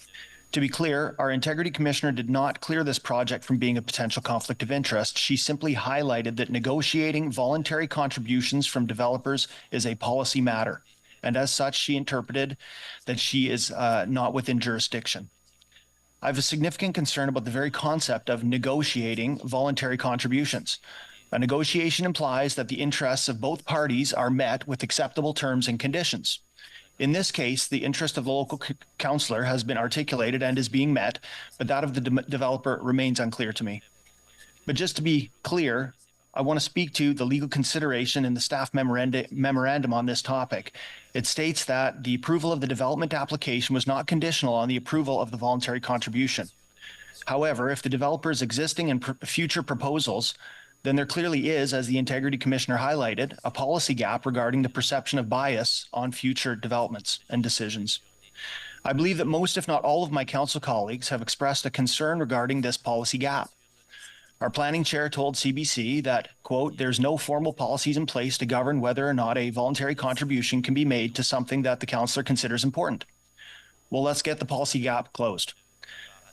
To be clear, our Integrity Commissioner did not clear this project from being a potential conflict of interest. She simply highlighted that negotiating voluntary contributions from developers is a policy matter. And as such, she interpreted that she is not within jurisdiction. I have a significant concern about the very concept of negotiating voluntary contributions. A negotiation implies that the interests of both parties are met with acceptable terms and conditions. In this case, the interest of the local councillor has been articulated and is being met, but that of the developer remains unclear to me. But just to be clear, I want to speak to the legal consideration in the staff memorandum on this topic. It states that the approval of the development application was not conditional on the approval of the voluntary contribution. However, if the developer's existing and future proposals, then there clearly is, as the Integrity Commissioner highlighted, a policy gap regarding the perception of bias on future developments and decisions. I believe that most, if not all, of my council colleagues have expressed a concern regarding this policy gap. Our planning chair told CBC that, quote, there's no formal policies in place to govern whether or not a voluntary contribution can be made to something that the councillor considers important. Well, let's get the policy gap closed.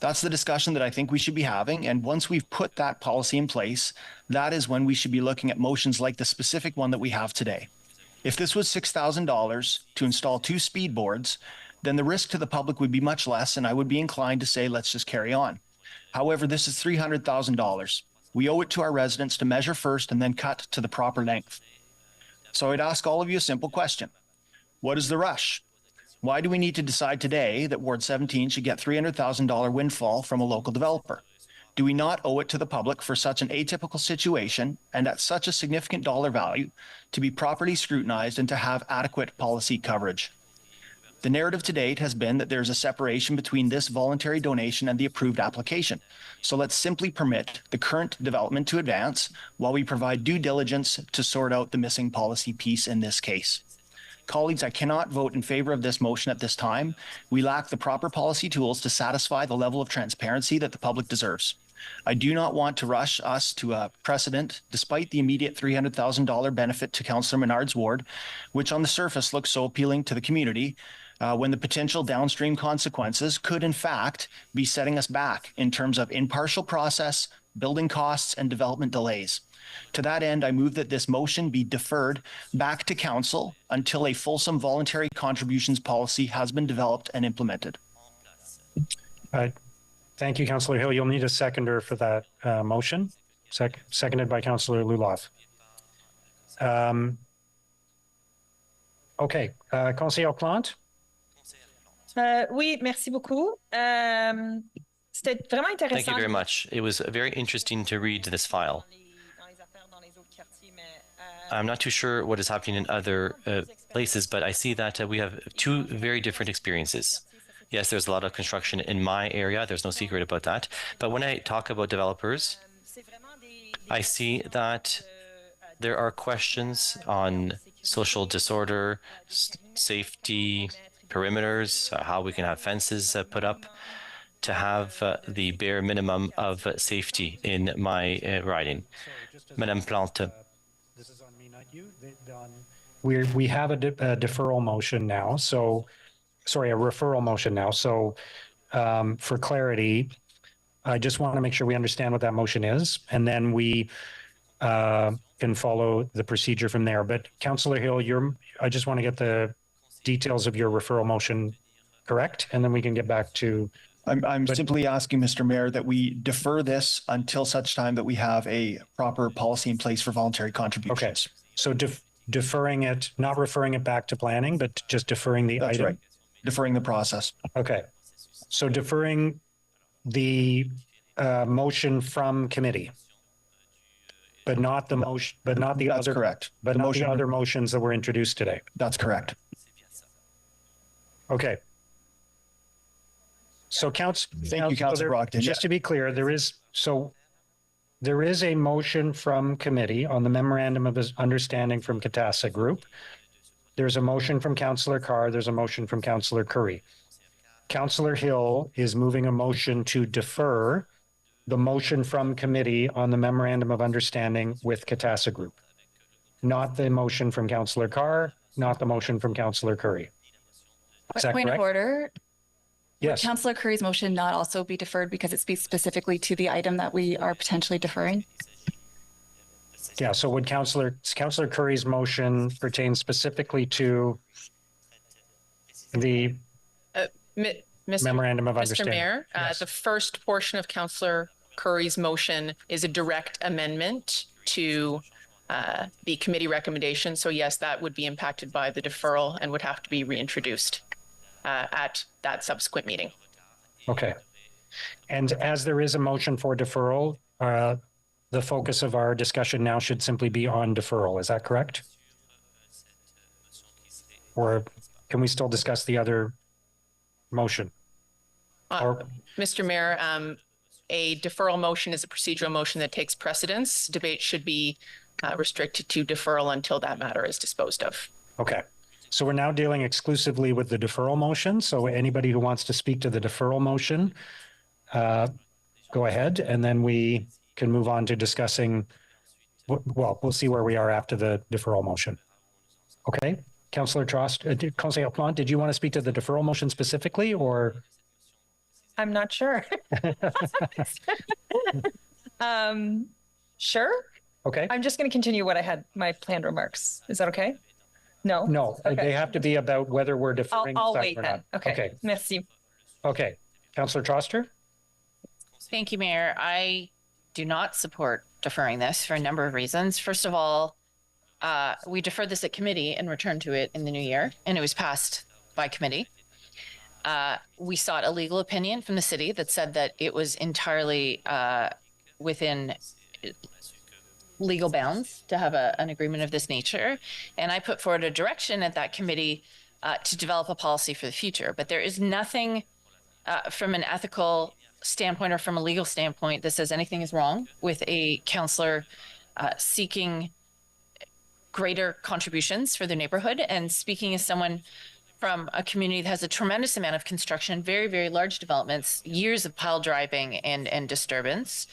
That's the discussion that I think we should be having. And once we've put that policy in place, that is when we should be looking at motions like the specific one that we have today. If this was $6,000 to install 2 speed boards, then the risk to the public would be much less, and I would be inclined to say, let's just carry on. However, this is $300,000. We owe it to our residents to measure first and then cut to the proper length. So I'd ask all of you a simple question. What is the rush? Why do we need to decide today that Ward 17 should get $300,000 windfall from a local developer? Do we not owe it to the public for such an atypical situation and at such a significant dollar value to be properly scrutinized and to have adequate policy coverage? The narrative to date has been that there's a separation between this voluntary donation and the approved application. So let's simply permit the current development to advance while we provide due diligence to sort out the missing policy piece in this case. Colleagues, I cannot vote in favor of this motion at this time. We lack the proper policy tools to satisfy the level of transparency that the public deserves. I do not want to rush us to a precedent, despite the immediate $300,000 benefit to Councillor Menard's ward, which on the surface looks so appealing to the community, when the potential downstream consequences could in fact be setting us back in terms of impartial process, building costs, and development delays. To that end, I move that this motion be deferred back to Council until a fulsome voluntary contributions policy has been developed and implemented. Thank you, Councillor Hill. You'll need a seconder for that motion. Seconded by Councillor Luloff. Okay, Conseillère Plante. Oui, merci beaucoup. C'était vraiment intéressant. Thank you very much. It was very interesting to read this file. I'm not too sure what is happening in other places, but I see that we have 2 very different experiences. Yes, there's a lot of construction in my area. There's no secret about that. But when I talk about developers, I see that there are questions on social disorder, safety, perimeters, how we can have fences put up to have the bare minimum of safety in my riding. Madame Plante. This is on me, not you. We have a deferral motion now. So, sorry, a referral motion now. So for clarity, I just want to make sure we understand what that motion is, and then we can follow the procedure from there. But Councillor Hill, I just want to get the details of your referral motion correct, and then we can get back to... I'm simply asking, Mr. Mayor, that we defer this until such time that we have a proper policy in place for voluntary contributions. Okay, so deferring it, not referring it back to planning, but just deferring the That's item? right. Deferring the process. Okay, so deferring the motion from committee. But not the motion, but not the That's other. correct. But The not motion- the other motions that were introduced today. That's correct. Okay. So Thank you, Councillor Brockton. Just to be clear, there is a motion from committee on the memorandum of understanding from Katasa Group. There's a motion from Councillor Carr. There's a motion from Councillor Curry. Councillor Hill is moving a motion to defer the motion from committee on the memorandum of understanding with Katasa Group. Not the motion from Councillor Carr, not the motion from Councillor Curry. Is that Point correct? of order. Yes. Would Councillor Curry's motion not also be deferred because it speaks specifically to the item that we are potentially deferring? Yeah, so would Councillor Curry's motion pertain specifically to the memorandum of Mr. understanding? Mayor, the first portion of Councillor Curry's motion is a direct amendment to the committee recommendation. So yes, that would be impacted by the deferral and would have to be reintroduced at that subsequent meeting. Okay. And as there is a motion for deferral, the focus of our discussion now should simply be on deferral. Is that correct? Or can we still discuss the other motion? Mr. Mayor, a deferral motion is a procedural motion that takes precedence. Debate should be restricted to deferral until that matter is disposed of. Okay. So we're now dealing exclusively with the deferral motion. So anybody who wants to speak to the deferral motion, go ahead, and then we can move on to discussing, well, we'll see where we are after the deferral motion. Okay. Councillor Trost, Councillor Plante, did you want to speak to the deferral motion specifically, or? I'm not sure. Sure. Okay. I'm just going to continue what I had, my planned remarks. Is that okay? No? No, Okay. they have to be about whether we're deferring. I'll the wait second or then. not. Okay. Okay. Merci. Okay. Councillor Troster? Thank you, Mayor. I do not support deferring this for a number of reasons. First of all, we deferred this at committee and returned to it in the new year, and it was passed by committee. We sought a legal opinion from the city that said that it was entirely within legal bounds to have an agreement of this nature. And I put forward a direction at that committee to develop a policy for the future. But there is nothing from an ethical standpoint or from a legal standpoint that says anything is wrong with a councillor seeking greater contributions for their neighborhood. And speaking as someone from a community that has a tremendous amount of construction, very, very large developments, years of pile driving and disturbance,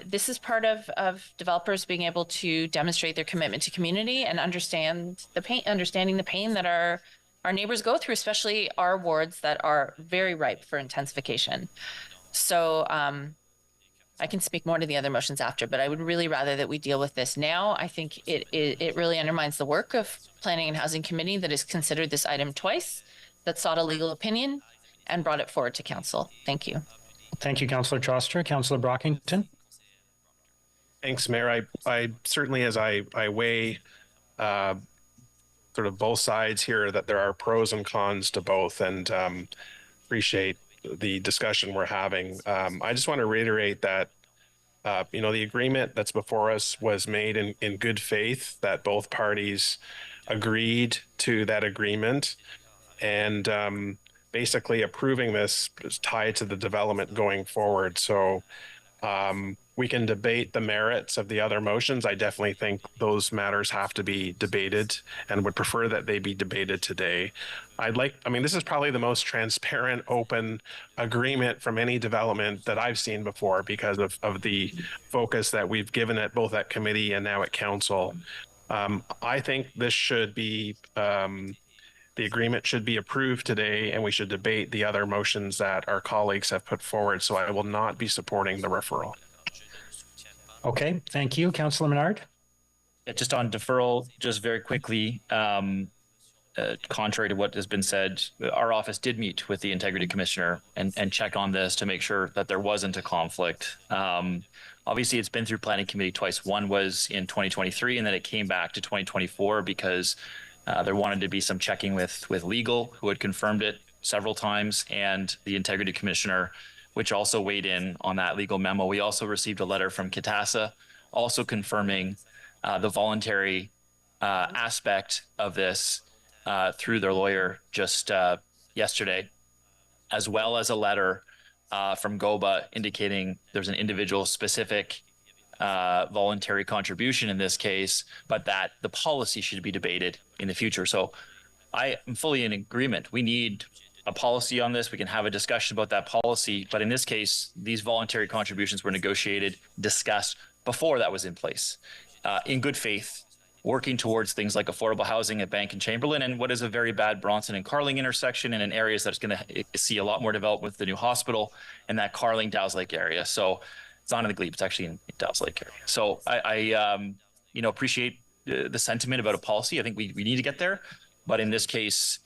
this is part of developers being able to demonstrate their commitment to community and understanding the pain that our neighbors go through, especially our wards that are very ripe for intensification. So I can speak more to the other motions after, but I would really rather that we deal with this now. I think it really undermines the work of Planning and Housing Committee that has considered this item twice, that sought a legal opinion, and brought it forward to council. Thank you. Thank you, Councillor Troster. Councillor Brockington? Thanks, Mayor. I certainly, as I weigh sort of both sides here, that there are pros and cons to both, and appreciate the discussion we're having. I just want to reiterate that, the agreement that's before us was made in good faith, that both parties agreed to that agreement, and basically approving this is tied to the development going forward. So we can debate the merits of the other motions. I definitely think those matters have to be debated and would prefer that they be debated today. This is probably the most transparent, open agreement from any development that I've seen before because of the focus that we've given it both at committee and now at council. I think this should be, the agreement should be approved today, and we should debate the other motions that our colleagues have put forward. So I will not be supporting the referral. Okay, thank you. Councillor Menard? Just on deferral, just very quickly, contrary to what has been said, our office did meet with the Integrity Commissioner and check on this to make sure that there wasn't a conflict. Obviously, it's been through Planning Committee twice. One was in 2023, and then it came back to 2024 because there wanted to be some checking with legal, who had confirmed it several times, and the Integrity Commissioner, which also weighed in on that legal memo. We also received a letter from Katasa also confirming the voluntary aspect of this through their lawyer just yesterday, as well as a letter from GOBA indicating there's an individual specific voluntary contribution in this case, but that the policy should be debated in the future. So I am fully in agreement. We need a policy on this. We can have a discussion about that policy. But in this case, these voluntary contributions were negotiated, discussed before that was in place, in good faith, working towards things like affordable housing at Bank and Chamberlain, and what is a very bad Bronson and Carling intersection, and in areas that's going to see a lot more development with the new hospital and that Carling Dow's Lake area. So it's not in the Glebe, it's actually in Dow's Lake area. So I appreciate the sentiment about a policy. I think we need to get there. But in this case,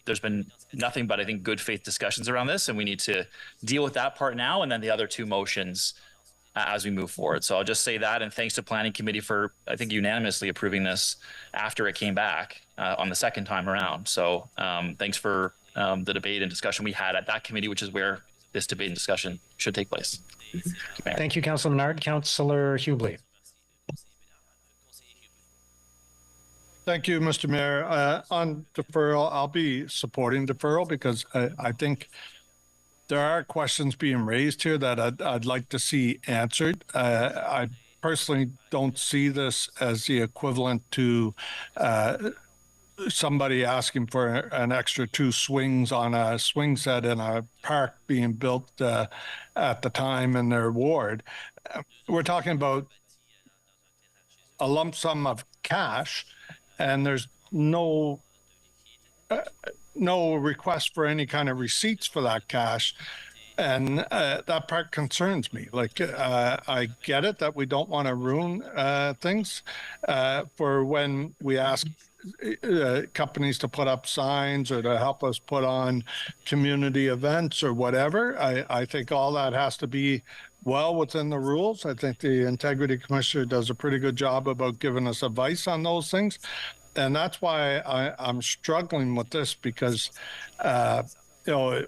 there's been nothing but, I think, good faith discussions around this, and we need to deal with that part now, and then the other two motions as we move forward. So I'll just say that, and thanks to Planning Committee for, I think, unanimously approving this after it came back on the second time around. So thanks for the debate and discussion we had at that committee, which is where this debate and discussion should take place. Thank you, Councillor Menard. Councillor Hubley. Thank you, Mr. Mayor. On deferral, I'll be supporting deferral because I think there are questions being raised here that I'd like to see answered. I personally don't see this as the equivalent to somebody asking for an extra 2 swings on a swing set in a park being built at the time in their ward. We're talking about a lump sum of cash, and there's no request for any kind of receipts for that cash. And that part concerns me. Like, I get it that we don't want to ruin things for when we ask companies to put up signs or to help us put on community events or whatever. I think all that has to be well within the rules. I think the Integrity Commissioner does a pretty good job about giving us advice on those things. And that's why I'm struggling with this, because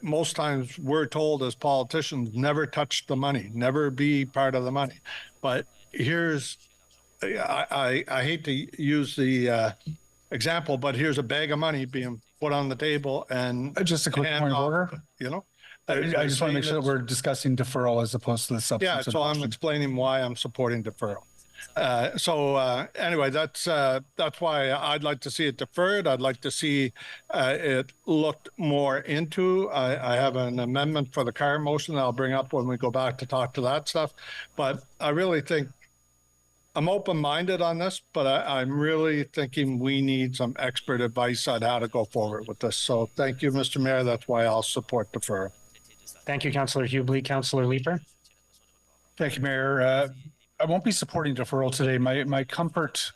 most times we're told as politicians, never touch the money, never be part of the money. But here's, I hate to use the example, but here's a bag of money being put on the table, and just a quick point of order. I just want to make sure that we're discussing deferral as opposed to the substance. Yeah, so I'm explaining why I'm supporting deferral. Anyway, that's why I'd like to see it deferred. I'd like to see it looked more into. I have an amendment for the car motion that I'll bring up when we go back to talk to that stuff. But I really think I'm open-minded on this, but I'm really thinking we need some expert advice on how to go forward with this. So thank you, Mr. Mayor. That's why I'll support deferral. Thank you, Councillor Hubley. Councillor Leeper. Thank you, Mayor. I won't be supporting deferral today. My comfort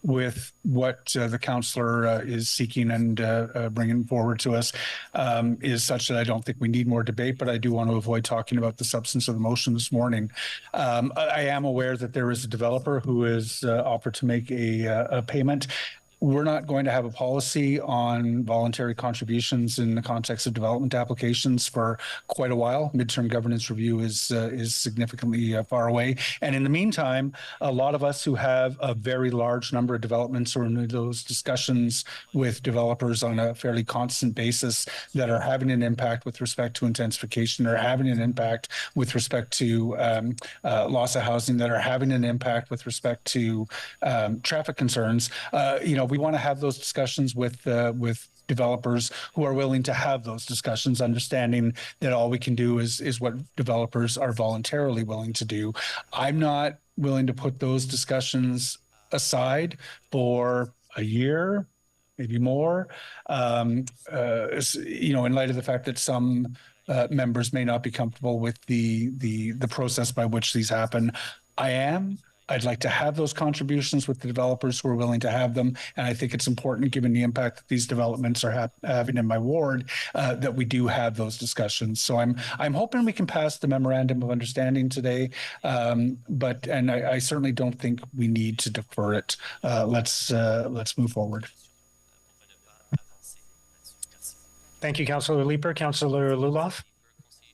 with what the councillor is seeking and bringing forward to us is such that I don't think we need more debate, but I do want to avoid talking about the substance of the motion this morning. I am aware that there is a developer who has offered to make a payment. We're not going to have a policy on voluntary contributions in the context of development applications for quite a while. Midterm governance review is significantly far away. And in the meantime, a lot of us who have a very large number of developments or in those discussions with developers on a fairly constant basis that are having an impact with respect to intensification, or having an impact with respect to loss of housing, that are having an impact with respect to traffic concerns. We want to have those discussions with developers who are willing to have those discussions, understanding that all we can do is what developers are voluntarily willing to do. I'm not willing to put those discussions aside for a year, maybe more, in light of the fact that some members may not be comfortable with the process by which these happen. I'd like to have those contributions with the developers who are willing to have them. And I think it's important, given the impact that these developments are having in my ward, that we do have those discussions. So I'm hoping we can pass the memorandum of understanding today. But I certainly don't think we need to defer it. Let's move forward. Thank you, Councillor Leeper. Councillor Luloff.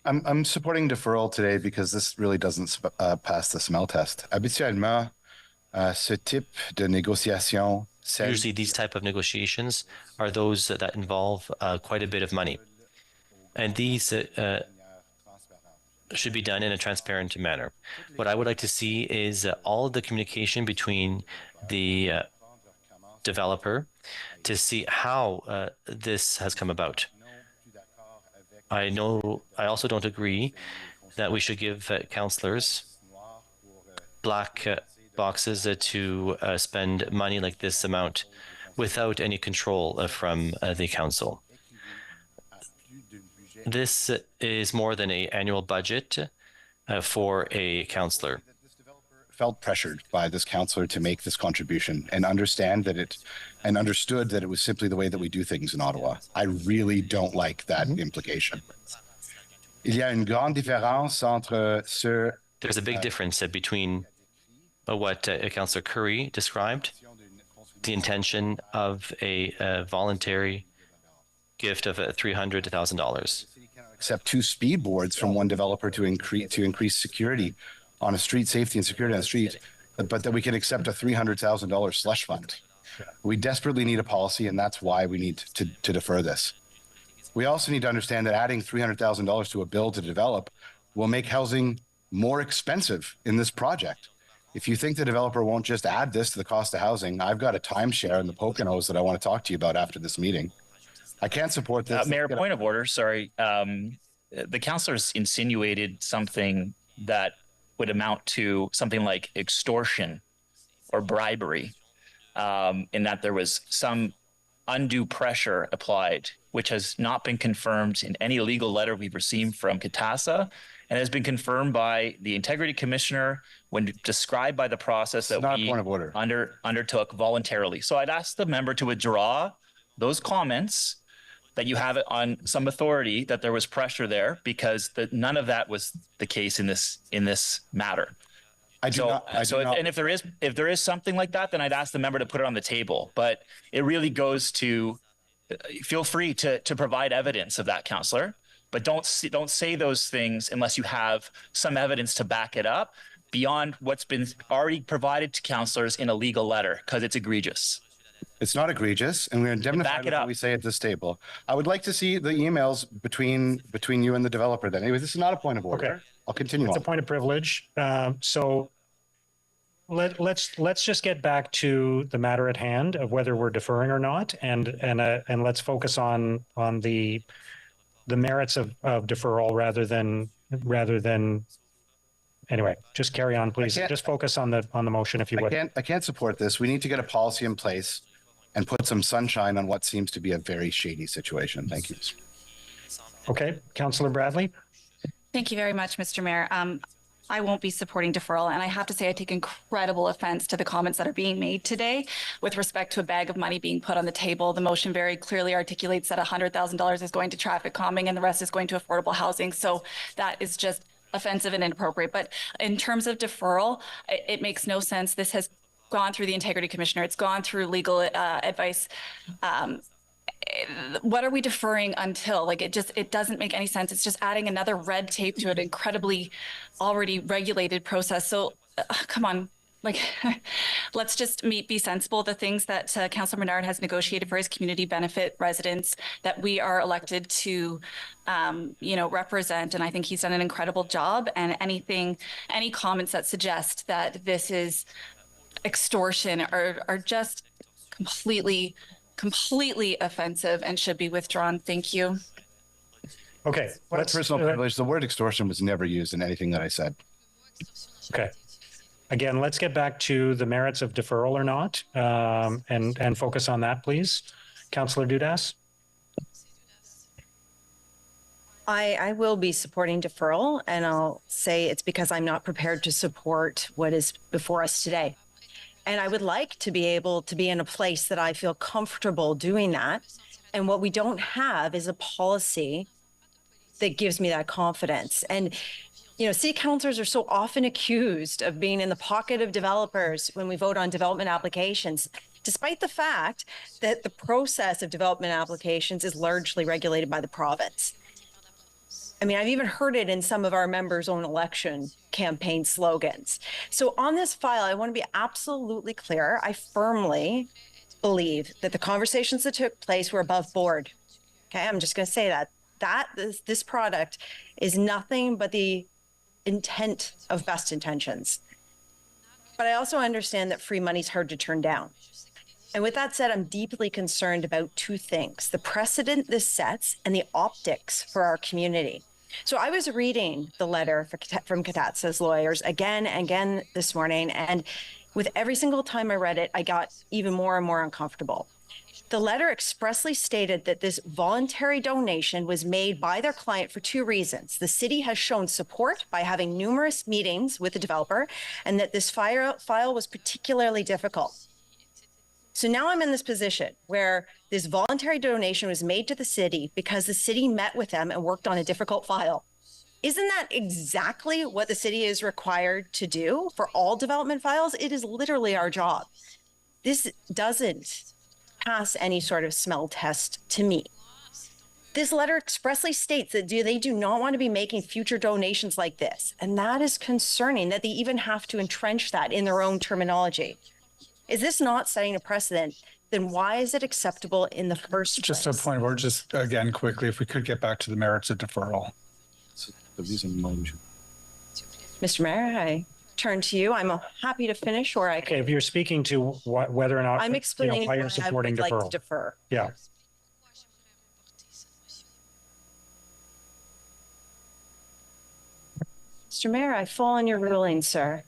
I'm supporting deferral today because this really doesn't pass the smell test. Habituellement, ce type de négociation. Usually, these type of negotiations are those that involve quite a bit of money, and these should be done in a transparent manner. What I would like to see is all of the communication between the developer to see how this has come about. I also don't agree that we should give councillors black boxes to spend money like this amount without any control from the council. This is more than an annual budget for a councillor. Felt pressured by this councillor to make this contribution and understood that it was simply the way that we do things in Ottawa. I really don't like that implication. Il y a une grande différence entre There's a big difference between what Councillor Curry described, the intention of a voluntary gift of $300,000. Accept 2 speed boards from one developer to increase security on a street, safety and security on the street, but that we can accept a $300,000 slush fund. We desperately need a policy, and that's why we need to defer this. We also need to understand that adding $300,000 to a bill to develop will make housing more expensive in this project. If you think the developer won't just add this to the cost of housing, I've got a timeshare in the Poconos that I want to talk to you about after this meeting. I can't support this. Mayor, point of order, sorry. The councillors insinuated something that would amount to something like extortion or bribery, in that there was some undue pressure applied, which has not been confirmed in any legal letter we've received from CATASA, and has been confirmed by the Integrity Commissioner when described by the process that we undertook voluntarily. So I'd ask the member to withdraw those comments, that you have it on some authority that there was pressure there, because none of that was the case in this matter. And if there is something like that, then I'd ask the member to put it on the table. But it really goes to, feel free to provide evidence of that, councillor, but don't say those things unless you have some evidence to back it up beyond what's been already provided to councillors in a legal letter, because it's egregious. It's not egregious, and we're indemnified with what we say at this table. I would like to see the emails between you and the developer then. Anyway, this is not a point of order. Okay. I'll continue It's on. a point of privilege. So let's just get back to the matter at hand of whether we're deferring or not, and let's focus on the merits of deferral rather than. Anyway, just carry on, please. Just focus on the motion, if you would. I can't support this. We need to get a policy in place and put some sunshine on what seems to be a very shady situation. Thank you. Okay, Councillor Bradley. Thank you very much, Mr. Mayor. I won't be supporting deferral, and I have to say I take incredible offense to the comments that are being made today with respect to a bag of money being put on the table. The motion very clearly articulates that $100,000 is going to traffic calming and the rest is going to affordable housing. So that is just offensive and inappropriate. But in terms of deferral, it makes no sense. This has gone through the Integrity Commissioner. It's gone through legal advice. What are we deferring until? Like, it doesn't make any sense. It's just adding another red tape to an incredibly already regulated process. So come on, like, let's just be sensible. The things that Councillor Menard has negotiated for his community benefit residents that we are elected to, represent. And I think he's done an incredible job. And any comments that suggest that this is extortion are just completely offensive and should be withdrawn. Thank you. Okay. Personal privilege. The word extortion was never used in anything that I said. Okay. Again, let's get back to the merits of deferral or not, and focus on that, please. Councillor Dudas. I will be supporting deferral, and I'll say it's because I'm not prepared to support what is before us today. And I would like to be able to be in a place that I feel comfortable doing that. And what we don't have is a policy that gives me that confidence. And, city councilors are so often accused of being in the pocket of developers when we vote on development applications, despite the fact that the process of development applications is largely regulated by the province. I mean, I've even heard it in some of our members' own election campaign slogans. So on this file, I want to be absolutely clear. I firmly believe that the conversations that took place were above board. Okay, I'm just going to say that. This product is nothing but the intent of best intentions. But I also understand that free money is hard to turn down. And with that said, I'm deeply concerned about two things: the precedent this sets and the optics for our community. So I was reading the letter from Katatsa's lawyers again and again this morning, and with every single time I read it, I got even more and more uncomfortable. The letter expressly stated that this voluntary donation was made by their client for two reasons. The city has shown support by having numerous meetings with the developer, and that this file was particularly difficult. So now I'm in this position where this voluntary donation was made to the city because the city met with them and worked on a difficult file. Isn't that exactly what the city is required to do for all development files? It is literally our job. This doesn't pass any sort of smell test to me. This letter expressly states that they do not want to be making future donations like this. And that is concerning that they even have to entrench that in their own terminology. Is this not setting a precedent? Then why is it acceptable in the first place? Just a point of order, just again, quickly, if we could get back to the merits of deferral. Mr. Mayor, I turn to you. I'm happy to finish, or I can. Okay, if you're speaking to whether or not I'm explaining why why you're I supporting would like deferral. to defer. Yeah. Mr. Mayor, I fall on your ruling, sir.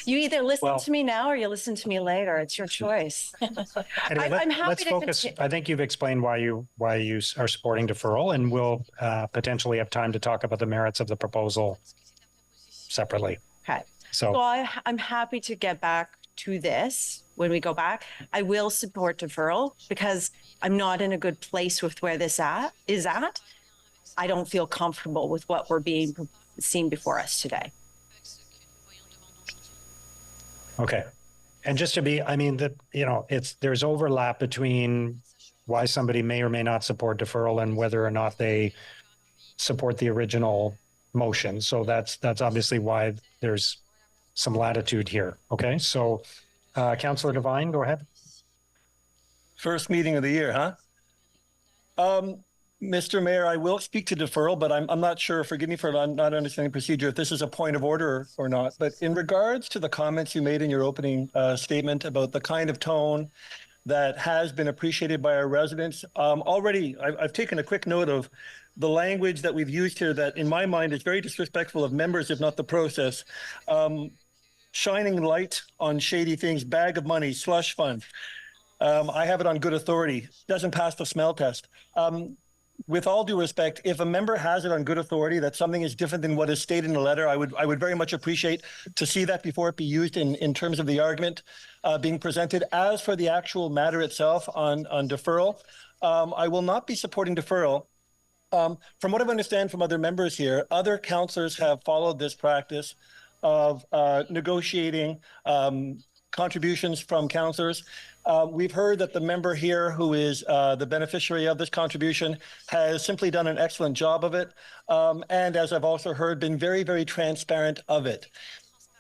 You either listen to me now or you listen to me later. It's your choice. Anyway, I'm happy let's to focus. I think you've explained why you are supporting deferral, and we'll potentially have time to talk about the merits of the proposal separately. Okay. So I'm happy to get back to this when we go back. I will support deferral because I'm not in a good place with where this is at. I don't feel comfortable with what we're being seen before us today. okay. And just to be, I mean, there's overlap between why somebody may or may not support deferral and whether or not they support the original motion. So that's obviously why there's some latitude here. Okay. So Councillor Devine, go ahead. First meeting of the year, huh? Mr. Mayor, I will speak to deferral, but I'm not sure, forgive me for not understanding procedure, if this is a point of order or not. But in regards to the comments you made in your opening statement about the kind of tone that has been appreciated by our residents, already I've taken a quick note of the language that we've used here that in my mind is very disrespectful of members, if not the process. Shining light on shady things, bag of money, slush fund. I have it on good authority, doesn't pass the smell test. With all due respect, if a member has it on good authority that something is different than what is stated in the letter, I would very much appreciate to see that before it be used in terms of the argument being presented. As for the actual matter itself on deferral, I will not be supporting deferral. From what I understand from other members here, other councillors have followed this practice of negotiating contributions from councillors. We've heard that the member here who is the beneficiary of this contribution has simply done an excellent job of it. And as I've also heard, been very, very transparent of it.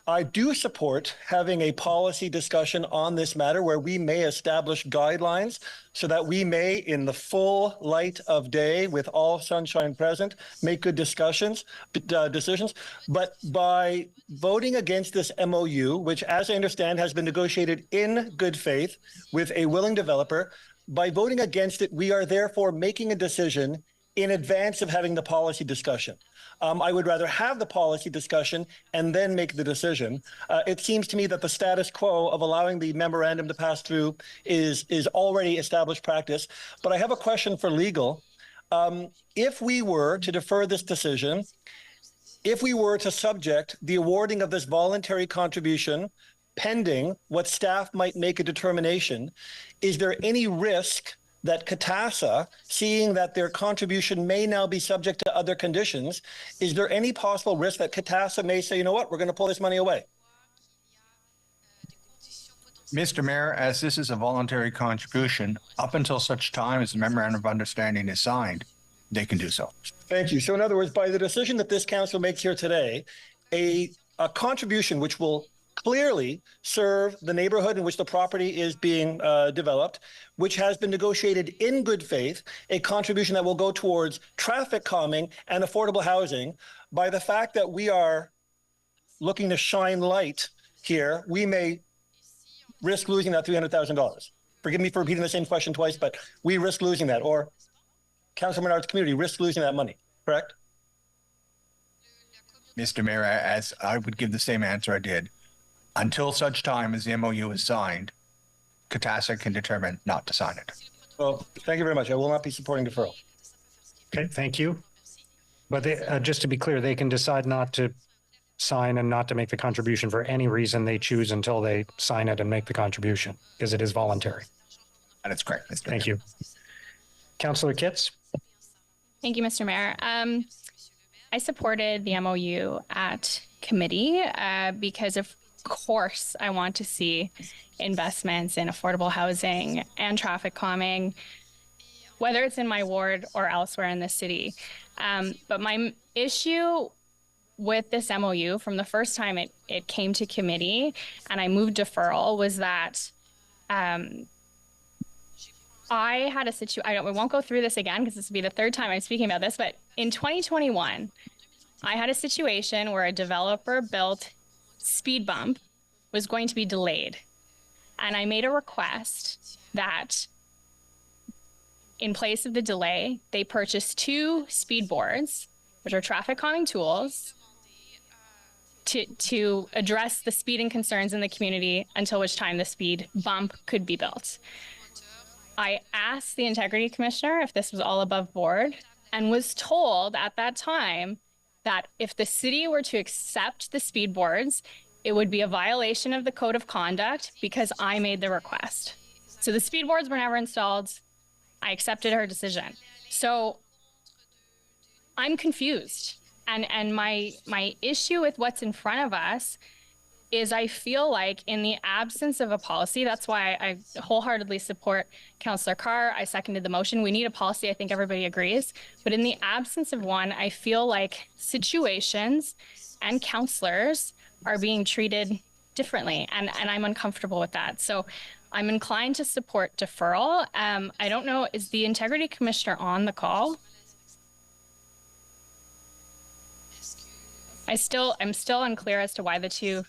I do support having a policy discussion on this matter where we may establish guidelines so that we may, in the full light of day, with all sunshine present, make good decisions. But by voting against this MOU, which, as I understand, has been negotiated in good faith with a willing developer, by voting against it, we are therefore making a decision in advance of having the policy discussion. I would rather have the policy discussion and then make the decision. It seems to me that the status quo of allowing the memorandum to pass through is already established practice. But I have a question for legal. If we were to defer this decision, if we were to subject the awarding of this voluntary contribution pending what staff might make a determination, is there any risk that CATASA, seeing that their contribution may now be subject to other conditions, is there any possible risk that CATASA may say, you know what, we're going to pull this money away? Mr. Mayor, as this is a voluntary contribution, up until such time as the memorandum of understanding is signed, they can do so. Thank you. So in other words, by the decision that this council makes here today, a contribution which will clearly serve the neighborhood in which the property is being developed, which has been negotiated in good faith, a contribution that will go towards traffic calming and affordable housing. By the fact that we are looking to shine light here, we may risk losing that $300,000. Forgive me for repeating the same question twice, but we risk losing that, or Councilor Menard's community risks losing that money, correct? Mr. Mayor, as I would give the same answer I did, until such time as the MOU is signed, CATASA can determine not to sign it. Well, thank you very much. I will not be supporting deferral. Okay, thank you. But they, just to be clear, they can decide not to sign and not to make the contribution for any reason they choose until they sign it and make the contribution, because it is voluntary. And it's correct, Mr. Thank you. Councillor Kitts. Thank you, Mr. Mayor. I supported the MOU at committee because of course I want to see investments in affordable housing and traffic calming, whether it's in my ward or elsewhere in the city. But my issue with this MOU from the first time it came to committee and I moved deferral was that I had a situation, I won't go through this again because this will be the third time I'm speaking about this, but in 2021, I had a situation where a developer built speed bump was going to be delayed. And I made a request that in place of the delay, they purchase 2 speed boards, which are traffic calming tools, to address the speeding concerns in the community until which time the speed bump could be built. I asked the integrity commissioner if this was all above board and was told at that time that if the city were to accept the speed boards, it would be a violation of the code of conduct because I made the request. So the speed boards were never installed. I accepted her decision. So I'm confused. And my issue with what's in front of us is I feel like in the absence of a policy, that's why I wholeheartedly support Councillor Carr. I seconded the motion. We need a policy. I think everybody agrees. But in the absence of one, I feel like situations and councillors are being treated differently. And I'm uncomfortable with that. So I'm inclined to support deferral. I don't know, is the Integrity Commissioner on the call? I'm still unclear as to why the 2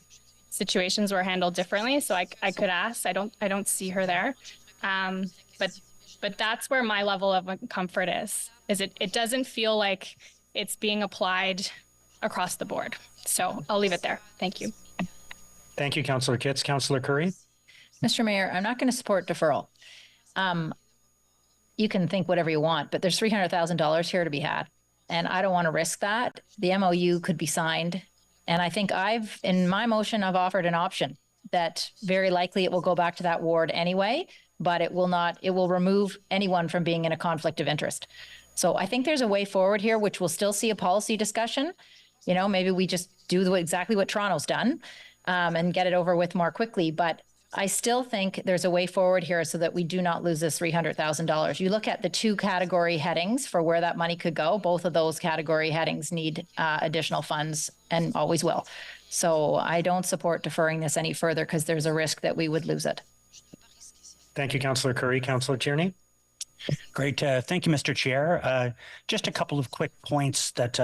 situations were handled differently. So I could ask. I don't see her there. But that's where my level of comfort is it doesn't feel like it's being applied across the board. So I'll leave it there. Thank you. Thank you, Councillor Kitts. Councillor Curry. Mr. Mayor, I'm not going to support deferral. You can think whatever you want, but there's $300,000 here to be had. And I don't want to risk that. The MOU could be signed. And I think in my motion, I've offered an option that very likely it will go back to that ward anyway, but it will remove anyone from being in a conflict of interest. So I think there's a way forward here, which will still see a policy discussion. You know, maybe we just do exactly what Toronto's done and get it over with more quickly. But I still think there's a way forward here so that we do not lose this $300,000. You look at the 2 category headings for where that money could go. Both of those category headings need additional funds and always will. So I don't support deferring this any further because there's a risk that we would lose it. Thank you, Councillor Curry. Councillor Tierney. Great. Thank you, Mr. Chair. Just a couple of quick points that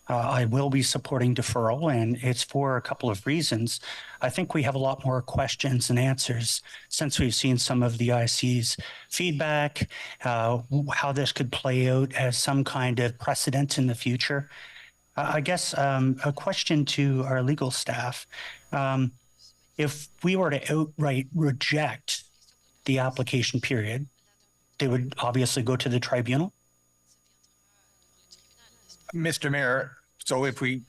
I will be supporting deferral, and it's for a couple of reasons. I think we have a lot more questions than answers since we've seen some of the IC's feedback, how this could play out as some kind of precedent in the future. I guess a question to our legal staff. If we were to outright reject the application period, they would obviously go to the tribunal. Mr. Mayor, so if we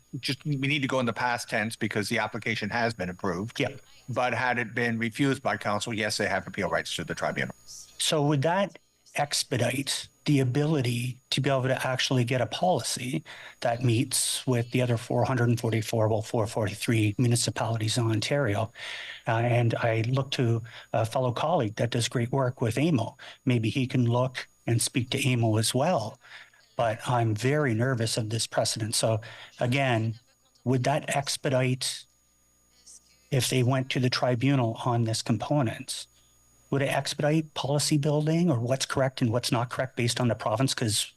need to go in the past tense because the application has been approved. Yeah. But had it been refused by council, yes, they have appeal rights to the tribunal. So would that expedite the ability to be able to actually get a policy that meets with the other 443 municipalities in Ontario? And I look to a fellow colleague that does great work with AMO. Maybe he can look and speak to Emo as well. But I'm very nervous of this precedent. So again, would that expedite if they went to the tribunal on this component? Would it expedite policy building or what's correct and what's not correct based on the province? Because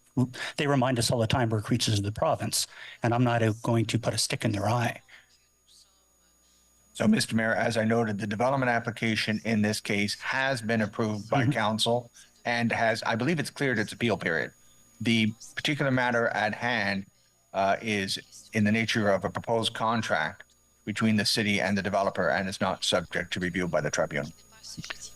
they remind us all the time we're creatures of the province, and I'm not going to put a stick in their eye. So, Mr. Mayor, as I noted, the development application in this case has been approved by council and has, I believe it's cleared its appeal period. The particular matter at hand is in the nature of a proposed contract between the city and the developer and is not subject to review by the tribunal.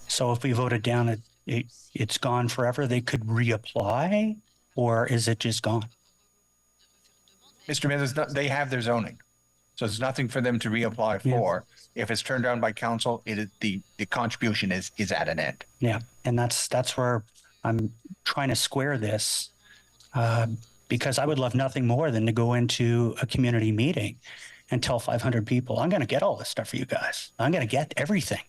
So if we voted down, it's gone forever? They could reapply, or is it just gone? Mr. Mayor, they have their zoning. So there's nothing for them to reapply for. If it's turned down by council, the contribution is at an end. Yeah, and that's where I'm trying to square this, because I would love nothing more than to go into a community meeting and tell 500 people, I'm going to get all this stuff for you guys. I'm going to get everything.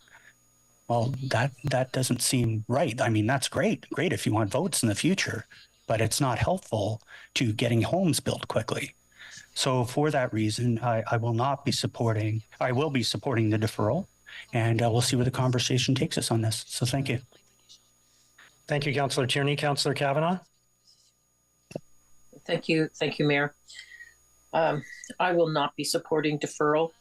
Well, that doesn't seem right. I mean, that's great if you want votes in the future, but it's not helpful to getting homes built quickly. So for that reason, I will be supporting the deferral, and we'll see where the conversation takes us on this. So thank you. Thank you, Councillor Tierney. Councillor Kavanagh? Thank you, Mayor. I will not be supporting deferral.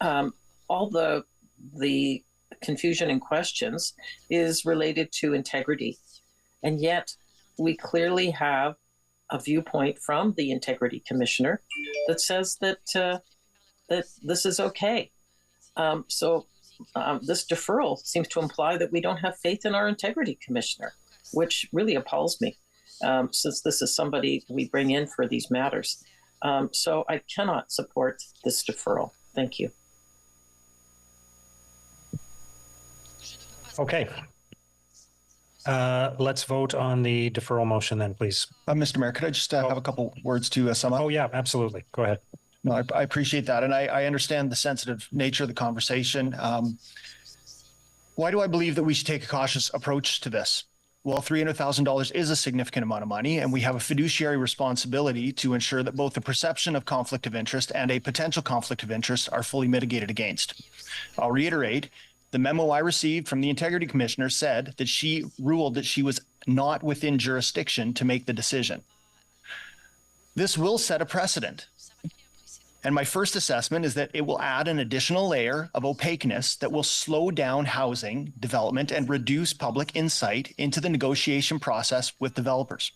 All the confusion and questions is related to integrity. And yet we clearly have a viewpoint from the Integrity Commissioner that says that that this is okay. This deferral seems to imply that we don't have faith in our Integrity Commissioner, which really appalls me, since this is somebody we bring in for these matters. So I cannot support this deferral. Thank you. Okay. Let's vote on the deferral motion then, please. Mr. Mayor, could I just have a couple words to sum up? Oh, yeah, absolutely. Go ahead. No, I appreciate that. And I understand the sensitive nature of the conversation. Why do I believe that we should take a cautious approach to this? Well, $300,000 is a significant amount of money, and we have a fiduciary responsibility to ensure that both the perception of conflict of interest and a potential conflict of interest are fully mitigated against. I'll reiterate, the memo I received from the Integrity Commissioner said that she ruled that she was not within jurisdiction to make the decision. This will set a precedent. And my first assessment is that it will add an additional layer of opaqueness that will slow down housing development and reduce public insight into the negotiation process with developers.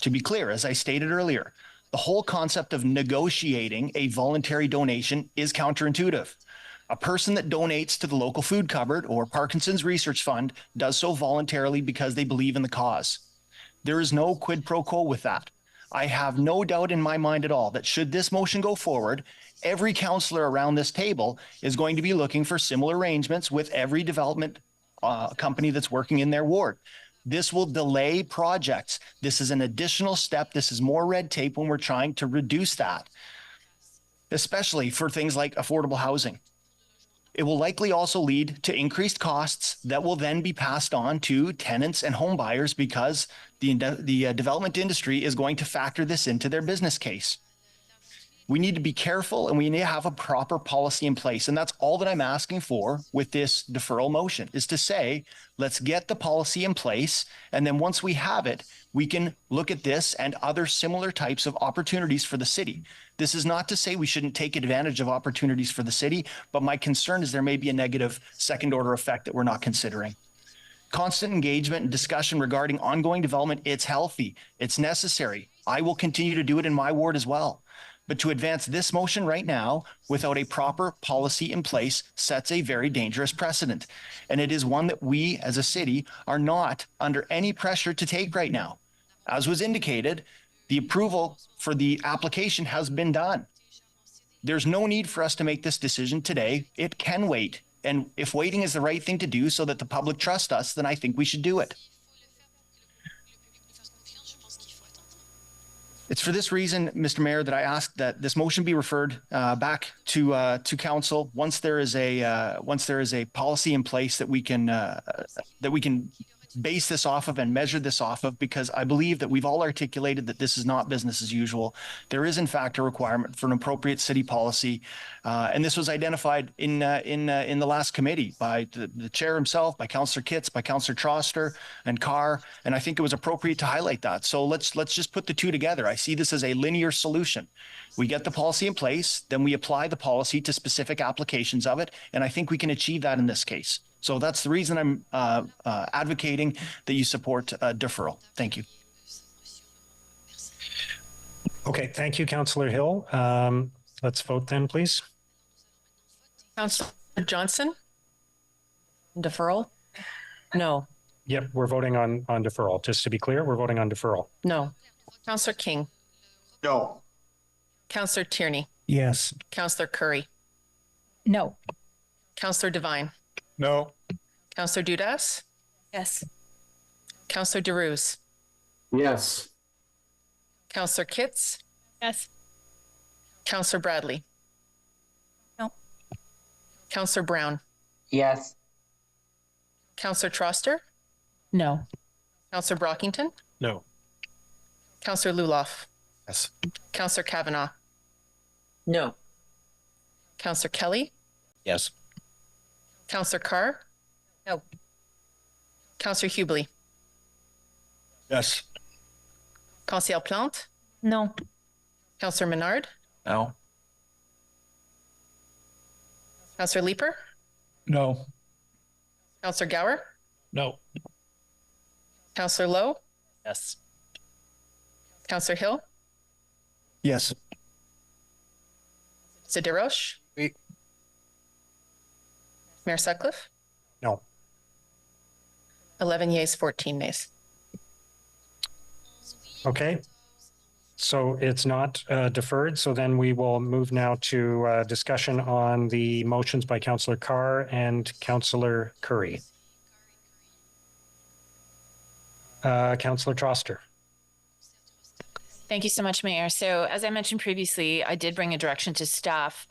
To be clear, as I stated earlier, the whole concept of negotiating a voluntary donation is counterintuitive. A person that donates to the local food cupboard or Parkinson's Research Fund does so voluntarily because they believe in the cause. There is no quid pro quo with that. I have no doubt in my mind at all that should this motion go forward, every councillor around this table is going to be looking for similar arrangements with every development company that's working in their ward. This will delay projects. This is an additional step. This is more red tape when we're trying to reduce that, especially for things like affordable housing. It will likely also lead to increased costs that will then be passed on to tenants and home buyers because the development industry is going to factor this into their business case. We need to be careful and we need to have a proper policy in place. And that's all that I'm asking for with this deferral motion is to say, let's get the policy in place. And then once we have it, we can look at this and other similar types of opportunities for the city. This is not to say we shouldn't take advantage of opportunities for the city, but my concern is there may be a negative second order effect that we're not considering. Constant engagement and discussion regarding ongoing development, it's healthy, it's necessary. I will continue to do it in my ward as well. But to advance this motion right now without a proper policy in place sets a very dangerous precedent. And it is one that we as a city are not under any pressure to take right now. As was indicated, the approval for the application has been done. There's no need for us to make this decision today. It can wait. And if waiting is the right thing to do so that the public trusts us, then I think we should do it. It's for this reason, Mr. Mayor, that I ask that this motion be referred back to council once there is a policy in place that we can base this off of and measure this off of, because I believe that we've all articulated that this is not business as usual. There is in fact a requirement for an appropriate city policy, and this was identified in the last committee by the chair himself, by Councillor Kitts, by Councillor Troster and Carr, and I think it was appropriate to highlight that. So let's just put the two together. I see this as a linear solution. We get the policy in place, then we apply the policy to specific applications of it, and I think we can achieve that in this case. So that's the reason I'm advocating that you support deferral. Thank you. Okay, thank you, Councillor Hill. Let's vote then, please. Councillor Johnson? Deferral? No. Yep, we're voting on deferral. Just to be clear, we're voting on deferral. No. Councillor King? No. Councillor Tierney? Yes. Councillor Curry? No. Councillor Devine? No. Councillor Dudas? Yes. Councillor DeRuse? Yes. Councillor Kitts? Yes. Councillor Bradley? No. Councillor Brown? Yes. Councillor Troster? No. Councillor Brockington? No. Councillor Luloff? Yes. Councillor Kavanaugh? No. Councillor Kelly? Yes. Councillor Carr? No. Councillor Hubley? Yes. Councillor Plante? No. Councillor Menard? No. Councillor Leeper? No. Councillor Gower? No. Councillor Lowe? Yes. Councillor Hill? Yes. Sidirosh? Oui. Mayor Sutcliffe? No. 11 yeas, 14 nays. Okay. So it's not deferred. So then we will move now to discussion on the motions by Councillor Carr and Councillor Curry. Councillor Troster. Thank you so much, Mayor. So as I mentioned previously, I did bring a direction to staff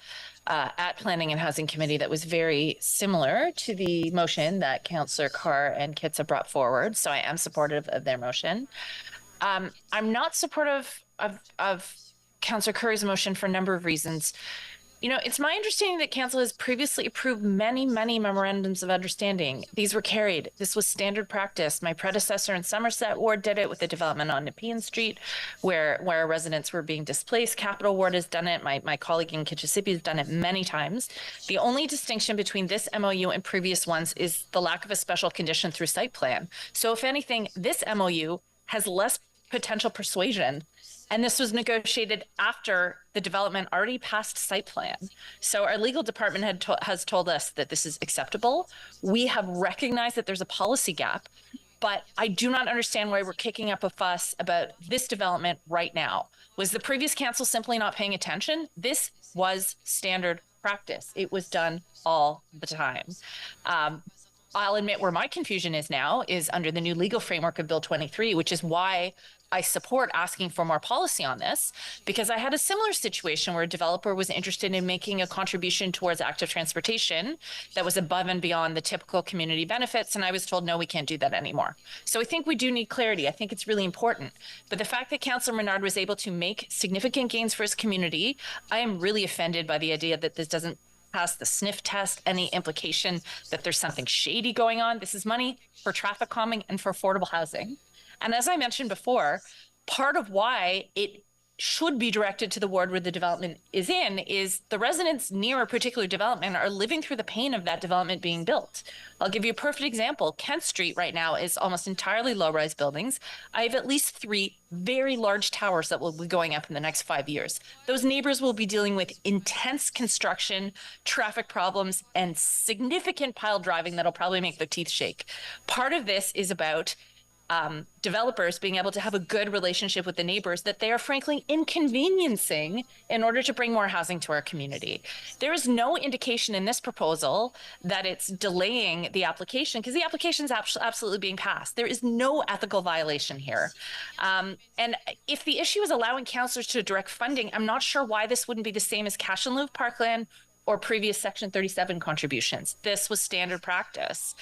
at Planning and Housing Committee that was very similar to the motion that Councillor Carr and Kitts have brought forward. So I am supportive of their motion. I'm not supportive of Councillor Curry's motion for a number of reasons. You know, it's my understanding that Council has previously approved many memorandums of understanding. These were carried. This was standard practice. My predecessor in Somerset Ward did it with the development on Nepean Street, where residents were being displaced. Capital Ward has done it. My colleague in Kitchissippi has done it many times. The only distinction between this MOU and previous ones is the lack of a special condition through site plan. So if anything, this MOU has less potential persuasion. And this was negotiated after the development already passed site plan. So our legal department has told us that this is acceptable. We have recognized that there's a policy gap, but I do not understand why we're kicking up a fuss about this development right now. Was the previous council simply not paying attention? This was standard practice. It was done all the time. I'll admit where my confusion is now is under the new legal framework of Bill 23, which is why I support asking for more policy on this, because I had a similar situation where a developer was interested in making a contribution towards active transportation that was above and beyond the typical community benefits. And I was told, no, we can't do that anymore. So I think we do need clarity. I think it's really important. But the fact that Councillor Menard was able to make significant gains for his community, I am really offended by the idea that this doesn't pass the sniff test, any implication that there's something shady going on. This is money for traffic calming and for affordable housing. And as I mentioned before, part of why it should be directed to the ward where the development is in is the residents near a particular development are living through the pain of that development being built. I'll give you a perfect example. Kent Street right now is almost entirely low-rise buildings. I have at least 3 very large towers that will be going up in the next 5 years. Those neighbors will be dealing with intense construction, traffic problems, and significant pile driving that'll probably make their teeth shake. Part of this is about developers being able to have a good relationship with the neighbors that they are frankly inconveniencing in order to bring more housing to our community. There is no indication in this proposal that it's delaying the application because the application is absolutely being passed. There is no ethical violation here. And if the issue is allowing councillors to direct funding, I'm not sure why this wouldn't be the same as cash in lieu of parkland or previous Section 37 contributions. This was standard practice.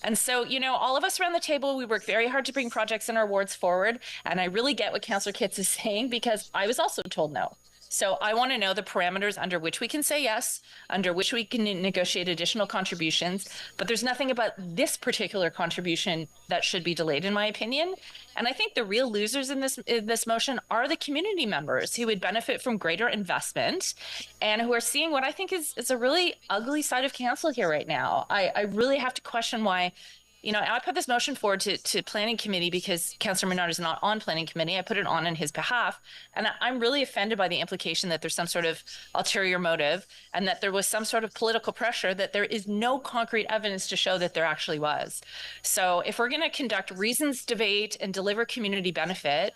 And so, you know, all of us around the table, we work very hard to bring projects in our wards forward. And I really get what Councillor Kitts is saying, because I was also told no. So I want to know the parameters under which we can say yes, under which we can negotiate additional contributions. But there's nothing about this particular contribution that should be delayed, in my opinion. And I think the real losers in this motion are the community members who would benefit from greater investment and who are seeing what I think is a really ugly side of council here right now. I really have to question why. You know, I put this motion forward to Planning Committee because Councillor Menard is not on Planning Committee. I put it on his behalf. And I'm really offended by the implication that there's some sort of ulterior motive and that there was some sort of political pressure, that there is no concrete evidence to show that there actually was. So if we're going to conduct reasons debate and deliver community benefit,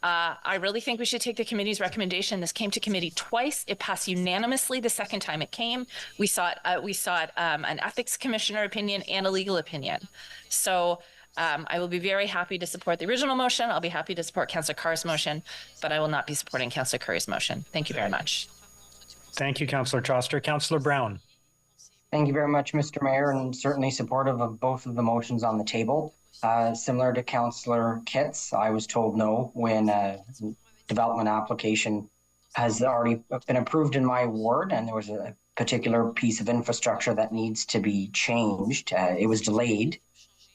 I really think we should take the committee's recommendation. This came to committee twice. It passed unanimously the second time it came. We sought an ethics commissioner opinion and a legal opinion. So I will be very happy to support the original motion. I'll be happy to support Councillor Carr's motion, but I will not be supporting Councillor Curry's motion. Thank you very much. Thank you, Councillor Choster. Councillor Brown. Thank you very much, Mr. Mayor, and certainly supportive of both of the motions on the table. Similar to Councillor Kitts, I was told no when a development application has already been approved in my ward and there was a particular piece of infrastructure that needs to be changed. It was delayed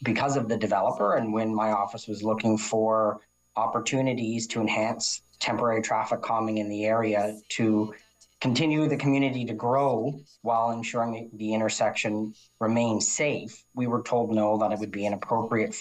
because of the developer, and when my office was looking for opportunities to enhance temporary traffic calming in the area to continue the community to grow while ensuring the intersection remains safe, we were told no, that it would be inappropriate